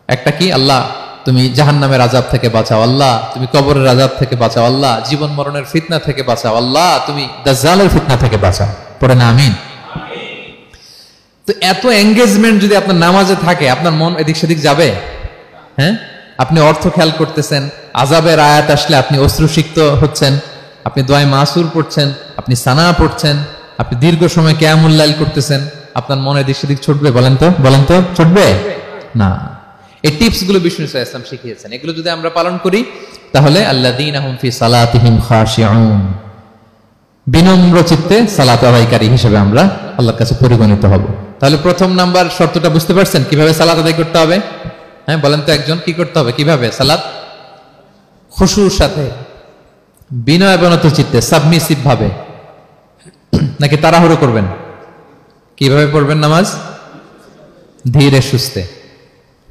A: একটা কি? আল্লাহ তুমি জাহান্নামের আযাব থেকে বাঁচাও, আল্লাহ তুমি কবরের আযাব থেকে বাঁচাও, আল্লাহ জীবন মরণের ফিতনা থেকে বাঁচাও, আল্লাহ তুমি দাজ্জালের ফিতনা থেকে বাঁচাও। পড়ে না আমিন? তো এত এঙ্গেজমেন্ট যদি আপনার নামাজে থাকে, আপনার মন এদিক সেদিক যাবে? হ্যাঁ, আপনি অর্থ খেয়াল করতেছেন, আযাবের আয়াত আসলে আপনি অশ্রুসিক্ত হচ্ছেন, আপনি দোয়ায়ে মাসুর পড়ছেন, আপনি সানা পড়ছেন, আপনি দীর্ঘ সময় কিয়ামুল লাইল করতেছেন, আপনার মনে এদিক সেদিক ছুটবে? বলেন তো ছুটবে না। এই টিপস গুলো বিষ্ণু সাল্লাল্লাহু আলাইহি ওয়াসাল্লাম শিখিয়েছেন। এগুলো যদি আমরা পালন করি, তাহলে আল্লাযীনা হুম ফি সালাতিহিম খাশিউন, বিনম্র চিত্তে সালাত আদায়কারী হিসেবে আমরা আল্লাহর কাছে পরিগণিত হব। তাহলে প্রথম নাম্বার শর্তটা বুঝতে পারছেন কিভাবে সালাত আদায় করতে হবে? হ্যাঁ, বলেন তো একজন, কি করতে হবে? কিভাবে সালাত? খুশুর সাথে, বিনয় অবনত চিত্তে, সাবমিসিভ ভাবে, নাকি তাড়াহুড়ো করবেন? কিভাবে পড়বেন নামাজ? ধীরে সুস্থে,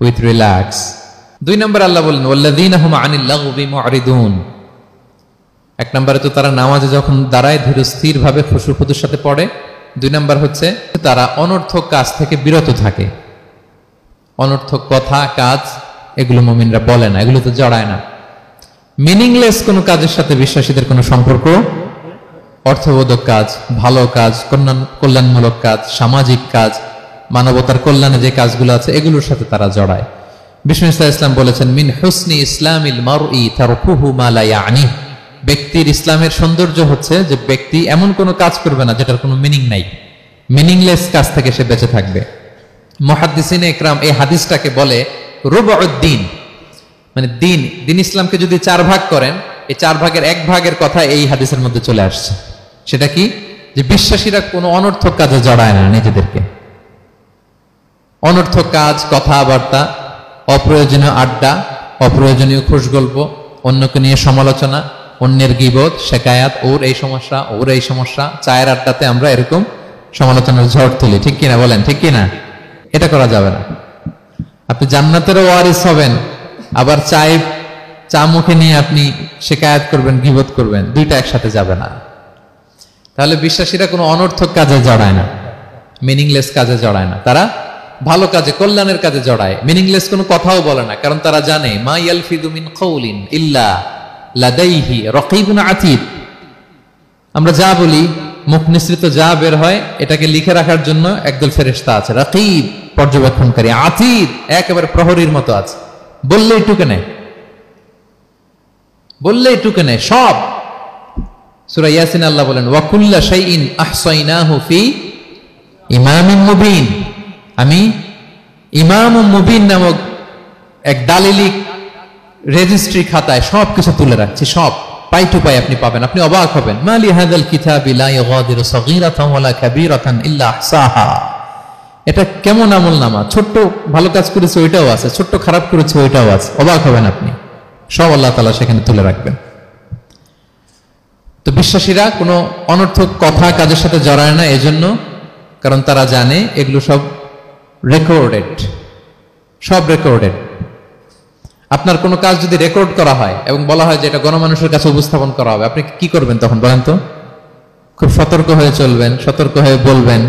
A: উইথ রিল্যাক্স। 2 নম্বর আল্লাহ বলেন ওয়াল্লাযীনা হুম আনিল লাগবি মুরিদুন। 1 নম্বরে তো তারা নামাজে যখন দাঁড়ায় ধীর স্থির ভাবে খুশুর সাথে পড়ে। 2 নম্বর হচ্ছে তারা অনর্থক কাজ থেকে বিরত থাকে। অনর্থক কথা, কাজ এগুলো মুমিনরা বলে না, এগুলো তো জড়ায় না। মিনিংলেস কোনো কাজের সাথে বিশ্বাসীদের কোনো সম্পর্ক, অর্থবোধক কাজ, ভালো কাজ, কল্যাণমূলক কাজ, সামাজিক কাজ, মানবতার কল্যাণে যে কাজগুলো আছে এগুলোর সাথে তারা জড়ায়। বিষ্ণু ইসলাম বলেছেন, মিন হুসনি ইসলামিল মারই তারকুহু মা লা ইয়ানি। ব্যক্তির ইসলামের সৌন্দর্য হচ্ছে যে ব্যক্তি এমন কোনো কাজ করবে না যেটার কোনো মিনিং নাই, মিনিংলেস কাজ থেকে সে বেঁচে থাকবে। মুহাদ্দিসিনে ইকরাম এই হাদিসটাকে বলে রুবউদ্দিন। মানে দিন ইসলামকে যদি 4 ভাগ করেন, এই 4 ভাগের 1 ভাগের কথা এই হাদিসের মধ্যে চলে আসছে। সেটা কি? যে বিশ্বাসীরা কোনো অনর্থক কাজে জড়ায় না নিজেদেরকে। অনর্থক কাজ, কথাবার্তা, অপ্রয়োজনীয় আড্ডা, অপ্রয়োজনীয় খুশগল্প, অন্যকে নিয়ে সমালোচনা, অন্যের গীবত, শেকায়াত, ওর এই সমস্যা, ওর এই সমস্যা, চায়ের আড্ডাতে আমরা এরকম সমালোচনার ঝড় তুলি, ঠিক কিনা বলেন? ঠিক কিনা? এটা করা যাবে না। আপনি জান্নাতেরও ওয়ারিস হবেন, আবার চা মুখে নিয়ে আপনি শেকায়াত করবেন, গীবত করবেন, দুইটা একসাথে যাবে না। তাহলে বিশ্বাসীরা কোনো অনর্থক কাজে জড়ায় না, মিনিংলেস কাজে জড়ায় না। তারা ভালো কাজে, কল্যাণের কাজে জড়ায়। মিনিংলেস কোনো কথাও বলে না, কারণ তারা জানে মা ইয়ালফিদু মিন কাউলিন ইল্লা লাদাইহি রাকিবুন আতীদ। আমরা যা বলি, মুখ নিঃসৃত যা বের হয়, এটাকে লিখে রাখার জন্য একদল ফেরেশতা আছে, রাকিব পর্যবেক্ষণকারী, আতীদ একেবারে প্রহরীর মতো আছে। বললেই টুকে নেয়, বললেই টুকে নেয় সব। সূরা ইয়াসিন আল্লাহ বলেন ওয়া কুল্লা শাইইন আহসাইনাহু ফি ইমামিন মুবিন। আমি ইমামুম মুবিন নামক এক দালিলিক রেজিস্ট্রি খাতায় সবকিছু তুলে রাখছি, সব পাই টু পাই আপনি পাবেন। আপনি অবাক হবেন, মা লি হাযাল কিতাবি লা ইগাদিরু সাগীরাতান ওয়ালা কাবীরাতান ইল্লা আহসাহা। এটা কেমন আমলনামা, ছোট্ট ভালো কাজ করেছে ওইটাও আছে, ছোট্ট খারাপ করেছে ওইটাও আছে। অবাক হবেন আপনি, সব আল্লাহ তাআলা সেখানে তুলে রাখবেন। তো বিশ্বাসীরা কোনো অনর্থক কথা কাজের সাথে জড়ায় না, এজন্য কারণ তারা জানে এগুলো সব রেকর্ডেড, সব রেকর্ডেড। আপনার কোনো কাজ যদি রেকর্ড করা হয় এবং বলা হয় যে এটা গণমানুষের কাছে উপস্থাপন করা হবে, আপনি কি করবেন তখন বলেন তো? খুব সতর্ক হয়ে চলবেন, সতর্ক হয়ে বলবেন।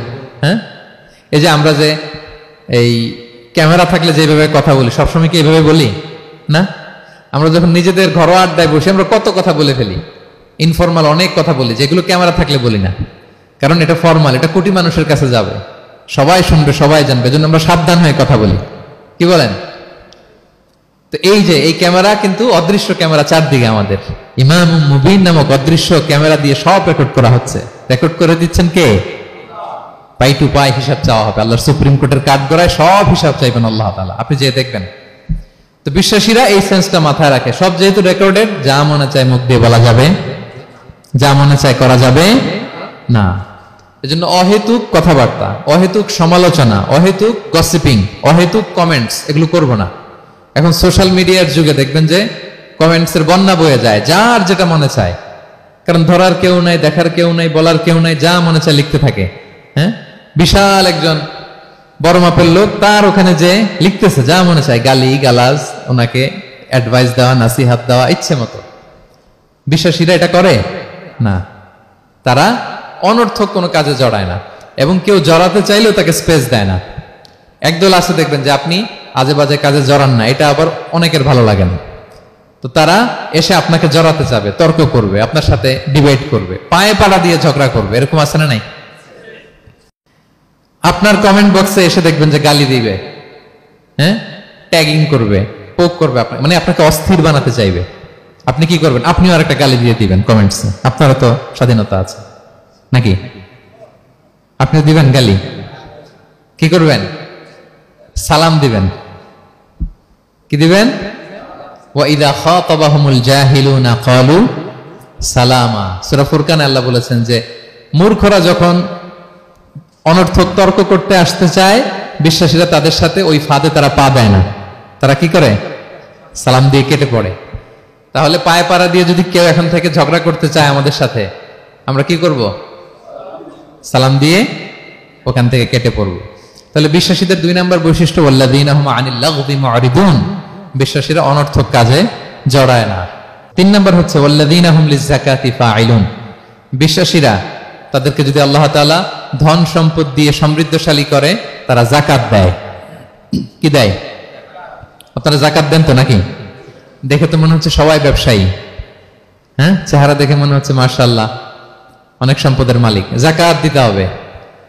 A: হ্যাঁ, এই যে আমরা যে এই ক্যামেরা থাকলে যেভাবে কথা বলি, সবসময় কি এইভাবে বলি না? আমরা যখন নিজেদের ঘরোয়া আড্ডায় বসে আমরা কত কথা বলে ফেলি, ইনফরমাল অনেক কথা বলি, যেগুলো ক্যামেরা থাকলে বলি না, কারণ এটা ফরমাল, এটা কোটি মানুষের কাছে যাবে, সবাই শুনবে, সবাই জানবে, এজন্য আমরা সাবধান হয়ে কথা বলি। কি বলেন? তো এই যে এই ক্যামেরা কিন্তু অদৃশ্য ক্যামেরা চারদিকে আমাদের, ইমামুম মুবিন নামক অদৃশ্য ক্যামেরা দিয়ে সব রেকর্ড করা হচ্ছে। রেকর্ড করে দিচ্ছেন কে? পাই টু পাই হিসাব চাওয়া হবে। আল্লাহর সুপ্রিম কোর্টের কাঠগড়ায় সব হিসাব চাইবেন আল্লাহ তাআলা, আপনি যে দেখবেন। তো বিশ্বাসীরা এই সেন্সটা মাথায় রাখে, সব যেহেতু রেকর্ডেড, যা মনে চায় মুখ দিয়ে বলা যাবে, যা মনে চায় করা যাবে না। এজন্য অহেতুক কথাবার্তা, অহেতুক সমালোচনা, অহেতুক গসিপিং, অহেতুক কমেন্টস এগুলো করব না। এখন সোশ্যাল মিডিয়ার যুগে দেখবেন যে কমেন্টসের বন্যা বয়ে যায়, যার যেটা মনে চায়, কারণ ধরার কেউ নাই, দেখার কেউ নাই, বলার কেউ নাই, যা মনে চায় লিখতে থাকে। হ্যাঁ, বিশাল একজন বড় মাপের লোক, তার ওখানে যে লিখতেছে যা মনে চায়, গালি গালাজ, ওনাকে অ্যাডভাইস দেওয়া, নাসিহাত দেওয়া ইচ্ছে মতো। বিশ্বাসীরা এটা করে না, তারা অনর্থক কোনো কাজে জড়ায় না, এবং কেউ জড়াতে চাইলেও তাকে স্পেস দেয় না। একদল আছে দেখবেন যে আপনি আজে বাজে কাজে জড়ান না, এটা আবার অনেকের ভালো লাগে না, তো তারা এসে আপনাকে জড়াতে চাবে, তর্ক করবে, আপনার সাথে ডিবেট করবে, পায়ে পাড়া দিয়ে ঝগড়া করবে। এরকম আছে না নাই? আপনার কমেন্ট বক্সে এসে দেখবেন যে গালি দিবে, হ্যাঁ, ট্যাগিং করবে, পোক করবে, মানে আপনাকে অস্থির বানাতে চাইবে। আপনি কি করবেন? আপনিও আর একটা গালি দিয়ে দিবেন কমেন্টসে। আপনারও তো স্বাধীনতা আছে নাকি? আপনি দিবেন গালি, কি করবেন? সালাম দিবেন। কি দিবেন? ওয়া ইযা খাতাবাহুমুল জাহিলুনা ক্বালু সালামা। সূরা ফুরকানে আল্লাহ বলেছেন যে মূর্খরা যখন অনর্থক তর্ক করতে আসতে চায়, বিশ্বাসীরা তাদের সাথে ওই ফাঁদে তারা পা দেয় না। তারা কি করে? সালাম দিয়ে কেটে পড়ে। তাহলে পায়ে পাড়া দিয়ে যদি কেউ এখন থেকে ঝগড়া করতে চায় আমাদের সাথে, আমরা কি করব? সালাম দিয়ে ওখান থেকে কেটে পড়ব। তাহলে বিশ্বাসীদের 2 নম্বর বৈশিষ্ট্য, ওয়াল্লাযীনা হুম আনিল লাগবি মুআরিদুন, বিশ্বাসীরা অনর্থক কাজে জড়ায় না। 3 নম্বর হচ্ছে ওয়াল্লাযীনা হুম লিয-যাকাতি ফাঈলুন, বিশ্বাসীরা তাদেরকে যদি আল্লাহ তাআলা ধন সম্পদ দিয়ে সমৃদ্ধশালী করে, তারা যাকাত দেয়। কি দেয়? আপনারা যাকাত দেন তো নাকি? দেখে তো মনে হচ্ছে সবাই ব্যবসায়ী, হ্যাঁ, চেহারা দেখে মনে হচ্ছে মাশাআল্লাহ অনেক সম্পদের মালিক। যাকাত দিতে হবে।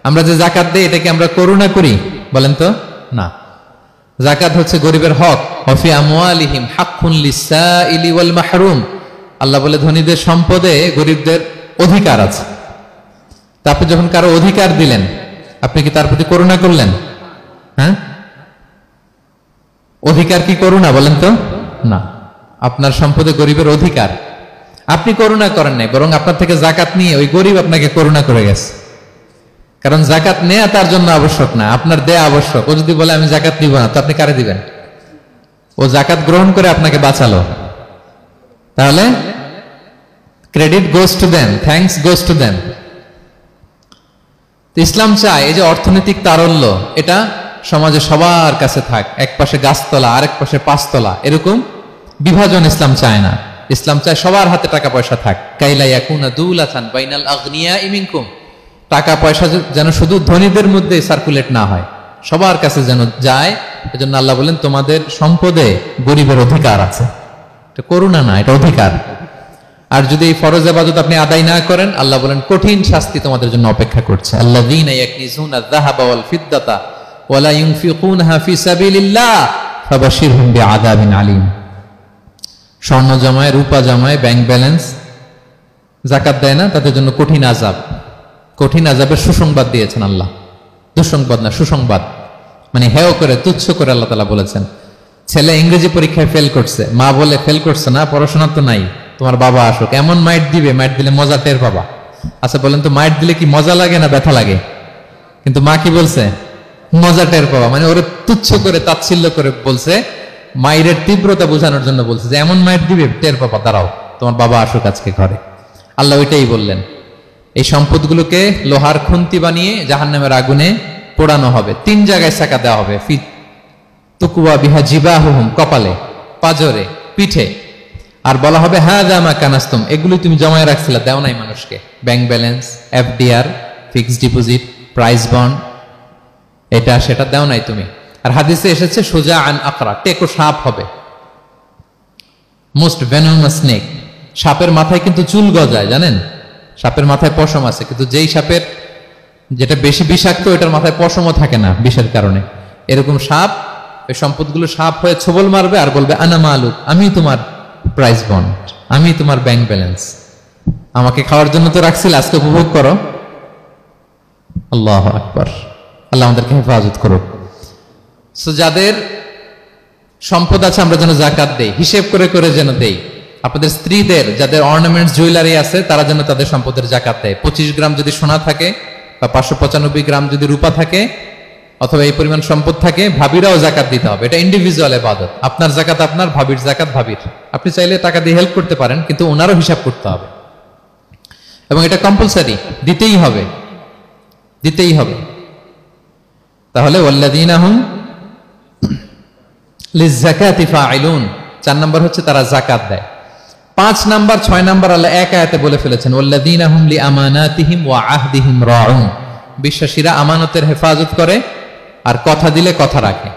A: আমরা যে যাকাত দেই, এটা কি আমরা করুণা করি? বলেন তো না। যাকাত হচ্ছে গরিবের হক। ওয়াফি আমওয়ালিহিম হাক্কুন লিস-সাইলি ওয়াল মাহরুম, আল্লাহ বলে ধনীদের সম্পদে গরিবদের অধিকার আছে। তা আপনি যখন কারো অধিকার দিলেন, আপনি কি তার প্রতি করুণা করলেন? হ্যাঁ, অধিকার কি করুণা? বলেন তো না, আপনার সম্পদে গরিবের অধিকার। আপনি করুণা করেন নাই, বরং আপনার থেকে জাকাত নিয়ে ওই গরিব আপনাকে করুণা করে গেছে। কারণ জাকাত নেয়া তার জন্য আবশ্যক না, আপনার দেয়া আবশ্যক। ও যদি বলে আমি জাকাত নিব না, তো আপনি কারে দিবেন? ও জাকাত গ্রহণ করে আপনাকে বাঁচালো। তাহলে credit goes to them, thanks goes to them. ইসলাম চায় এই যে অর্থনৈতিক তারল্য, এটা সমাজে সবার কাছে থাক। এক পাশে গাছতলা, আরেক পাশে পাঁচতলা, এরকম বিভাজন ইসলাম চায় না। ইসলাম চায় সবার হাতে টাকা পয়সা থাক। কাইলা ইয়াকুনা দুলাতান বাইনাল আগনিয়া মিনকুম, টাকা পয়সা যেন শুধু ধনীদের মধ্যে সার্কুলেট না হয়, সবার কাছে যেন যায়। এজন্য আল্লাহ বলেন তোমাদের সম্পদে গরিবের অধিকার আছে। এটা করুণা না, এটা অধিকার। আর যদি এই ফরজ ইবাদত আপনি আদায় না করেন, আল্লাহ বলেন কঠিন শাস্তি তোমাদের জন্য অপেক্ষা করছে। আল্লাযীনা ইয়াকনিজুনা আয-যাহাবা ওয়াল ফিদ্দাতা ওয়া লা ইউনফিকুনহা ফি সাবিলিল্লাহ ফাবাশশিরহুম বিআযাবিন আলীম। স্বর্ণ জমায়, রূপা জমায়, ব্যাংক ব্যালেন্স, যাকাত দেয় না, তাদের জন্য কঠিন আযাব, কঠিন আযাবের সুসংবাদ দিয়েছেন আল্লাহ। দুঃসংবাদ না, সুসংবাদ। মানে হেয় করে, তুচ্ছ করে আল্লাহ তাআলা বলেছেন। ছেলে ইংরেজি পরীক্ষায় ফেল করছে, মা বলে ফেল করছে না, পড়াশোনা তো নাই, তোমার বাবা আসুক, এমন মাইট দিবে, মাইট দিলে মজা টের পাবা। আচ্ছা বলেন তো, মাইট দিলে কি মজা লাগে না ব্যথা লাগে? কিন্তু মা কি বলছে? মজা টের পাবা। মানে ওরে তুচ্ছ করে, তাচ্ছিল্য করে বলছে, মায়ের তীব্রতা বোঝানোর জন্য বলছে যে এমন মাইট দিবে, টের পাবা, দাঁড়াও, তোমার বাবা আসুক আজকে ঘরে। আল্লাহ ওইটাই বললেন। এই সম্পদগুলোকে লোহার খুন্তি বানিয়ে জাহান্নামের আগুনে পোড়ানো হবে। 3 জায়গায় সাকা দেওয়া হবে। ফি তুকুয়া বিহা জিবাহুহুম, কপালে, পাজরে, পিঠে। আর বলা হবে হাযা মা কানাস্তুম, এগুলো তুমি জমায় রাখছিলা, দাও নাই মানুষকে। Bank balance, FDR, fixed deposit, price bond, এটা সেটা দাও নাই তুমি। আর হাদিসে এসেছে সুজা আন আকরা, টেকো সাপ হবে, মোস্ট ভেনোমাস স্নেক। সাপের মাথায় কিন্তু চুল গজায়, জানেন? সাপের মাথায় পশম আছে, কিন্তু যেই সাপের যেটা বেশি বিষাক্ত, এটার মাথায় পশমও থাকে না বিষের কারণে। এরকম সাপ ওই সম্পদগুলো সাপ হয়ে ছোবল মারবে আর বলবে আনা মালুক, আমি তোমার প্রাইস বন্ড, আমি তোমার ব্যাংক ব্যালেন্স, আমাকে খাওয়ার জন্য তো রাখছিল, আজকে উপভোগ করো। আল্লাহু আকবার। আল্লাহ আমাদেরকে হেফাজত করুক। সো যাদের সম্পদ আছে আমরা যেন জাকাত দেই, হিসেব করে করে যেন দেই। আপনাদের স্ত্রীদের যাদের অর্নামেন্টস, জুয়েলারি আছে, তারা যেন তাদের সম্পদের জাকাত দেয়। 25 গ্রাম যদি সোনা থাকে বা 595 গ্রাম যদি রূপা থাকে, অথবা এই পরিমাণ সম্পদ থাকে, ভাবিরাও জাকাত দিতে হবে। এটা ইন্ডিভিজুয়াল ইবাদত। আপনার জাকাত আপনার, ভাবির জাকাত ভাবির। আপনি চাইলে টাকা দিয়ে হেল্প করতে পারেন, কিন্তু ওনারও হিসাব করতে হবে এবং এটা কম্পালসারি, দিতেই হবে, দিতেই হবে। তাহলে ওয়াল্লাযীনা হুম লিয-যাকাতি ফাঈলুন, 4 নাম্বার হচ্ছে তারা জাকাত দেয়। 5 নাম্বার 6 নাম্বার আল্লাহ এক আয়াতে বলে ফেলেছেন, ওয়াল্লাযীনা হুম লিআমানাতিহিম ওয়া আহদিহিম রাউন। বিশ্বাসীরা আমানতের হেফাজত করে আর কথা দিলে কথা রাখে।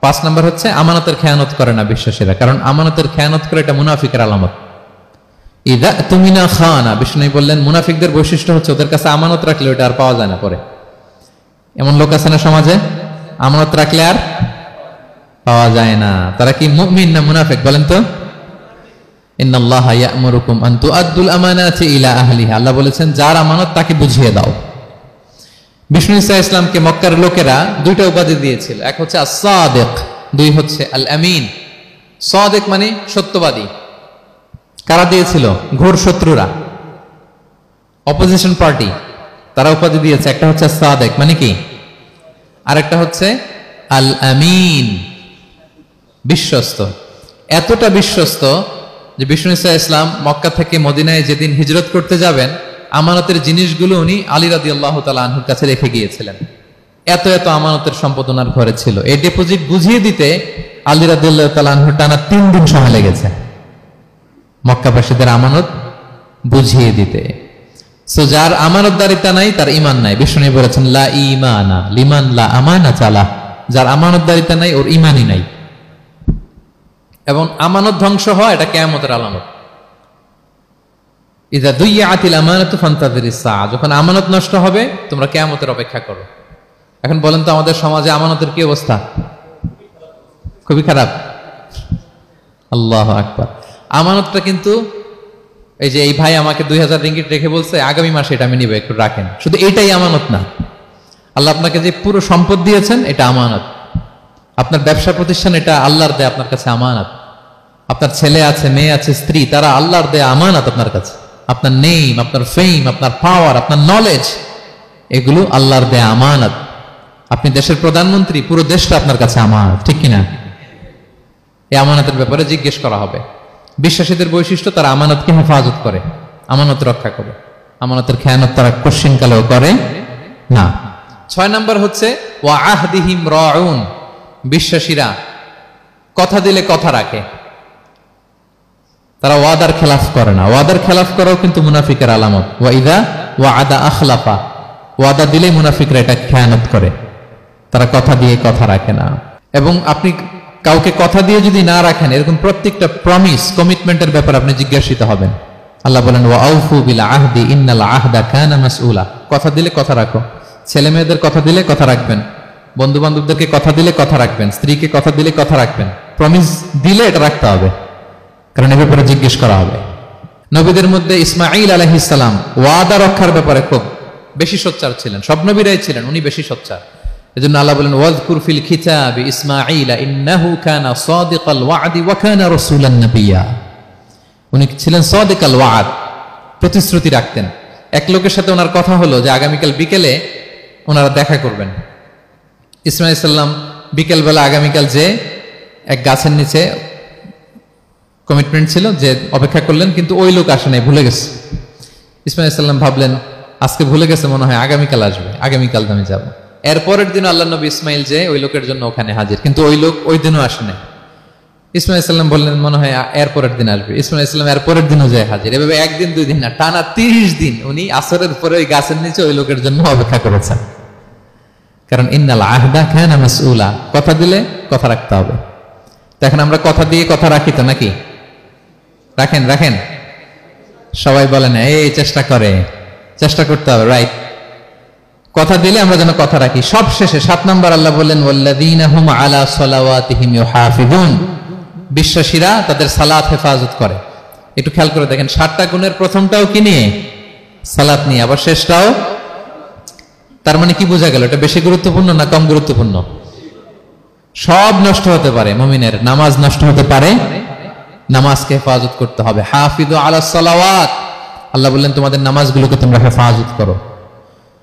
A: 5 নাম্বার হচ্ছে আমানতের খেয়ানত করে না বিশ্বাসীরা, কারণ আমানতের খেয়ানত করে এটা মুনাফিকের আলামত। ইযা তুমিনা খানা, বিষ্ণু বললেন মুনাফিকদের বৈশিষ্ট্য হচ্ছে ওদের কাছে আমানত রাখলে ওটা আর পাওয়া যায় না পরে। এমন লোক আছে না সমাজে, আমানত রাখলে আর পাওয়া যায় না। তারা কি মুমিন না মুনাফিক বলেন তো? ইন্নাল্লাহা ইয়া'মুরুকুম আন তুআদ্দুল আমানাতি ইলা আহলিহা, আল্লাহ বলেছেন যার আমানত তাকে বুঝিয়ে দাও। বিষ্ণু ঈসা ইসলামকে মক্কার লোকেরা 2টা উপাধি দিয়েছিল, এক হচ্ছে আস-সাদিক, 2 হচ্ছে আল আমিন। সাদিক মানে সত্যবাদী। কারা দিয়েছিল? ঘোর শত্রুরা, অপোজিশন পার্টি, তারা উপাধি দিয়েছে। একটা হচ্ছে সাদিক মানে কি, আরেকটা হচ্ছে আল আমিন, বিশ্বস্ত। এতটা বিশ্বস্ত যে বিষ্ণু ঈসা ইসলাম মক্কা থেকে মদিনায় যেদিন হিজরত করতে যাবেন, আমানতের জিনিসগুলো উনি আলী রাদিয়াল্লাহু তাআলা আনহুর কাছে রেখে গিয়েছিলেন। এত এত আমানতের সম্পদ ওনার ঘরে ছিল। এই ডিপোজিট বুঝিয়ে দিতে আলী রাদিয়াল্লাহু তাআলা আনহুর টানা 3 দিন সময় লেগেছে, মক্কাবাসীদের আমানত বুঝিয়ে দিতে। সো যার আমানতদারিতা নাই তার ঈমান নাই। বিষ্ণু বলেছেন লা ঈমানা লিমান লা আমানাতা লা, যার আমানতদারিতা নাই ওর ঈমানই নাই। এবং আমানত ধ্বংস হয় এটা কিয়ামতের আলামত। ইযা দুইয়াতিল আমানাতু ফান্তাযিরিস সাআ, যখন আমানত নষ্ট হবে তোমরা কিয়ামতের অপেক্ষা করো। এখন বলেন তো আমাদের সমাজে আমানতের কি অবস্থা? খুবই খারাপ। আল্লাহু আকবার। আমানতটা কিন্তু এই যে এই ভাই আমাকে 2000 রিঙ্গিট রেখে বলছে আগামী মাসে এটা আমি নিব, একটু রাখেন, শুধু এইটাই আমানত না। আল্লাহ আপনাকে যে পুরো সম্পদ দিয়েছেন এটা আমানত। আপনার ব্যবসা প্রতিষ্ঠান এটা আল্লাহর দেয় আপনার কাছে আমানত। আপনার ছেলে আছে, মেয়ে আছে, স্ত্রী, তারা আল্লাহর দেয়া আমানত আপনার কাছে। আপনার নেম, আপনার ফেম, আপনার পাওয়ার, আপনার নলেজ, এগুলো আল্লাহর দেয়া আমানত। আপনি দেশের প্রধানমন্ত্রী, পুরো দেশটা আপনার কাছে আমানত, ঠিক কিনা? এই আমানতের ব্যাপারে জিজ্ঞেস করা হবে। বিশ্বাসীদের বৈশিষ্ট্য, তারা আমানতকে হেফাজত করে, আমানত রক্ষা করে, আমানতের খেয়ানত তারা কোশ্চিনকালেও করে না। 6 নম্বর হচ্ছে ওয়া আহদিহিম রাউন, বিশ্বাসীরা কথা দিলে কথা রাখে, তারা ওয়াদার খেলাফ করে না। ওয়াদার খেলাফ করাও কিন্তু মুনাফিকের আলামত। ওয়া ইযা ওয়াআদা আখলাফা, ওয়াদা দিলে মুনাফিকরা এটা খেয়ানত করে, তারা কথা দিয়ে কথা রাখে না। এবং আপনি কাউকে কথা দিয়ে যদি না রাখেন, এরকম প্রত্যেকটা প্রমিস, কমিটমেন্টের ব্যাপারে আপনি জিজ্ঞাসিত হবেন। আল্লাহ বলেন ওয়া আউফু বিল আহদি ইন্নাল আহদা কানা মাসউলা। কথা দিলে কথা রাখো, ছেলে মেয়েদের কথা দিলে কথা রাখবেন, বন্ধু বান্ধবদেরকে কথা দিলে কথা রাখবেন, স্ত্রীকে কথা দিলে কথা রাখবেন। প্রমিস দিলে এটা রাখতে হবে, কারণ এ ব্যাপারে জিজ্ঞেস করা হবে। নবীদের মধ্যে ইসমাঈল আলাইহিস সালাম ওয়াদা রক্ষার ব্যাপারে খুব বেশি সোচ্চার ছিলেন। সব নবীরাই ছিলেন, উনি বেশি সোচ্চার। এজন্য আল্লাহ বলেন ওয়াজকুর ফিল কিতাবি ইসমাঈল ইন্নাহু কানা সাদিকাল ওয়াদি ওয়া কানা রাসূলান নাবিয়্যা। উনি ছিলেন সাদিকাল ওয়াদ, প্রতিশ্রুতি রাখতেন। এক লোকের সাথে ওনার কথা হলো যে আগামীকাল বিকেলে ওনারা দেখা করবেন। ইসমাঈল সাল্লাম বিকেল বেলা আগামীকাল যে এক গাছের নিচে কমিটমেন্ট ছিল যে অপেক্ষা করলেন, কিন্তু ওই লোক আসে নাই, ভুলে গেছে। ইসমাঈল সাল্লাম ভাবলেন আজকে ভুলে গেছে, মনে হয় আগামীকাল আসবে, আগামীকাল আমি যাব। এরপরের দিন আল্লাহ নবী ইসমাইল যে ওই লোকের জন্য ওখানে হাজির, কিন্তু ওই লোক ওই দিনও আসে নাই। ইসমাইল সাল্লাম বললেন মনে হয় এরপরের দিন আসবে। ইসমাইল সাল্লাম এরপরের দিনও যায় হাজির। এভাবে একদিন দুই দিন না, টানা 30 দিন উনি আসরের পরে ওই গাছের নিচে ওই লোকের জন্য অপেক্ষা করেছেন। কারণ ইন্নাল আহদা কানা মাসউলা, কথা দিলে কথা রাখতে হবে। তো এখন আমরা কথা দিয়ে কথা রাখি তো নাকি? রাখেন রাখেন, সবাই বলেন এই চেষ্টা করতে হবে, রাইট? কথা দিলে আমরা যেন কথা রাখি। সব শেষে 7 নম্বর আল্লাহ বললেন ওয়াল্লাযীনা হুম আলা সালাওয়াতিহিম ইউহাফিজুন, বিশ্বাসীরা তাদের সালাত হেফাজত করে। একটু খেয়াল করে দেখেন, 7টা গুণের প্রথমটাও কি নিয়ে? সালাত নিয়ে, আবার শেষটাও। তার মানে কি বোঝা গেল? এটা বেশি গুরুত্বপূর্ণ না কম গুরুত্বপূর্ণ? সব নষ্ট হতে পারে, মুমিনের নামাজ নষ্ট হতে পারে, নামাজকে হেফাজত করতে হবে। হাফিজু আলা সালাওয়াত, আল্লাহ বললেন তোমাদের নামাজগুলোকে তোমরা হেফাজত করো।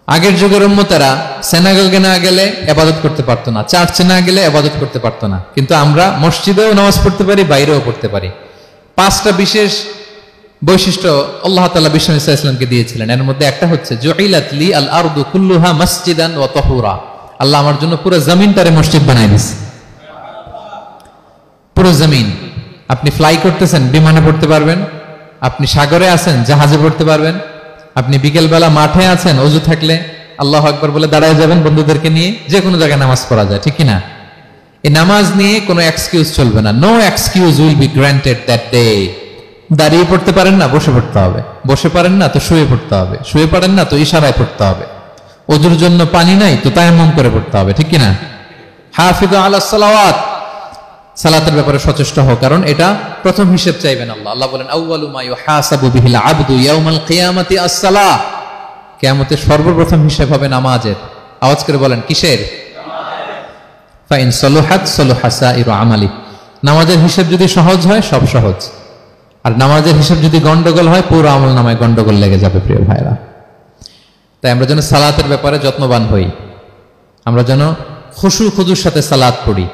A: আগের যুগের উম্মতেরা সিনাগোগে না গেলে ইবাদত করতে পারতো না, চার্চে না গেলে ইবাদত করতে পারতো না, কিন্তু আমরা মসজিদেও নামাজ পড়তে পারি, বাইরেও পড়তে পারি। 5টা বিশেষ বৈশিষ্ট্য আল্লাহ তাআলা বিষ্ণু ঈসা ইসলামকে দিয়েছিলেন। এর মধ্যে একটা হচ্ছে জুইলাত লি আল আরদু কুল্লুহা মসজিদান ওয়া তাহুরা, আল্লাহ আমার জন্য পুরো জমিনটারে মসজিদ বানাই দিয়েছে। পুরো জমিন, আপনি ফ্লাই করতেছেন, বিমানে পড়তে পারবেন, আপনি সাগরে আছেন, জাহাজে পড়তে পারবেন, আপনি বিকেল বেলা মাঠে আছেন, ওযু থাকলে আল্লাহু আকবার বলে দাঁড়ায় যাবেন, বন্ধুদেরকে নিয়ে যে কোনো জায়গায় নামাজ পড়া যায়, ঠিক কিনা? এই নামাজ নিয়ে কোনো এক্সকিউজ চলবে না। No excuse will be granted that day. দাঁড়িয়ে পড়তে পারেন না, বসে পড়তে হবে, বসে পারেন না তো শুয়ে পড়তে হবে, শুয়ে পারেন না তো ইশারায় পড়তে হবে, ওযুর জন্য পানি নাই তো তায়াম্মুম করে পড়তে হবে, ঠিক কিনা? হাফিজু আলাস সালাওয়াত, সালাতের ব্যাপারে সচেষ্ট হও, কারণ এটা প্রথম হিসেব চাইবেন আল্লাহ। আল্লাহ বলেন আউয়ালু মা ইউহাসাবু বিহিল আবদু ইয়াউমাল কিয়ামাতি আস-সালাহ, কিয়ামতের সর্বপ্রথম হিসেব হবে নামাজের। আওয়াজ করে বলেন কিসের? ফা ইন সালাহাত সালাহা সাইরু আমালি, নামাজের হিসেব যদি সহজ হয় সব সহজ, আর নামাজের হিসেব যদি গন্ডগোল হয় পুরো আমল নামায় গন্ডগোল লেগে যাবে। প্রিয় ভাইরা, তাই আমরা যেন সালাতের ব্যাপারে যত্নবান হই, আমরা যেন খুশু খুজুর সাথে সালাত পড়ি,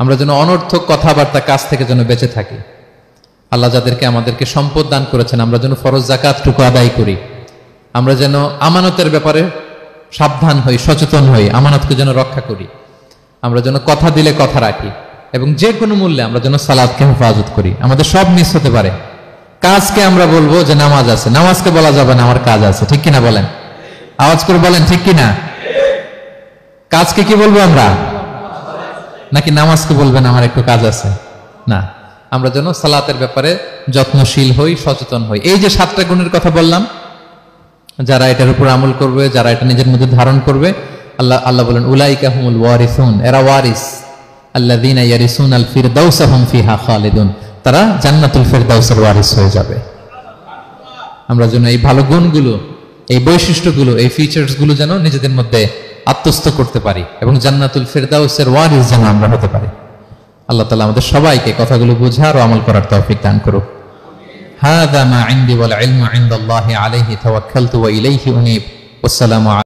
A: আমরা যেন অনর্থক কথাবার্তা কাজ থেকে যেন বেঁচে থাকি। আল্লাহ যাদেরকে আমাদেরকে সম্পদ দান করেছেন, আমরা যেন ফরজ যাকাতটুকু আদায় করি, আমরা যেন আমানতের ব্যাপারে সাবধান হই, সচেতন হই, আমানতকে যেন রক্ষা করি, আমরা যেন কথা দিলে কথা রাখি, এবং যে কোনো মূল্যে আমরা যেন সালাতকে হেফাজত করি। আমাদের সব মিস হতে পারে, কাজকে আমরা বলবো যে নামাজ আছে, নামাজকে বলা যাবে না আমার কাজ আছে, ঠিক কিনা বলেন? আওয়াজ করে বলেন ঠিক কিনা? কাজকে কি বলবো আমরা, নাকি নামাজকে বলবেন আমার একটু কাজ আছে? না, আমরা যেন সালাতের ব্যাপারে যত্নশীল হই, সচেতন হই। এই যে 7টা গুণের কথা বললাম, যারা এটার উপর আমল করবে, যারা এটা নিজের মধ্যে ধারণ করবে, আল্লাহ বলেন উলাইকা হুমুল ওয়ারিসুন, এরা ওয়ারিস, আল্লাযীনা ইয়ারিসুনাল ফিরদাউসা হুম ফিহা খালিদুন, তারা জান্নাতুল ফিরদাউসের ওয়ারিস হয়ে যাবে। আমরা যেন এই ভালো গুণগুলো, এই বৈশিষ্ট্যগুলো, এই ফিচার্স গুলো যেন নিজেদের মধ্যে আত্মস্থ করতে পারি, এবং জান্নাতুল ফিরদাউসের ওয়ারিস যেন আমরা হতে পারি। আল্লাহ তাআলা আমাদের সবাইকে কথাগুলো বুঝার ও আমল করার তৌফিক দান করুক। হাযা মা ইনদি ওয়াল ইলমু ইনদাল্লাহি আলাইহি তাওয়াক্কালতু ওয়া ইলাইহি উনীব। আসসালামু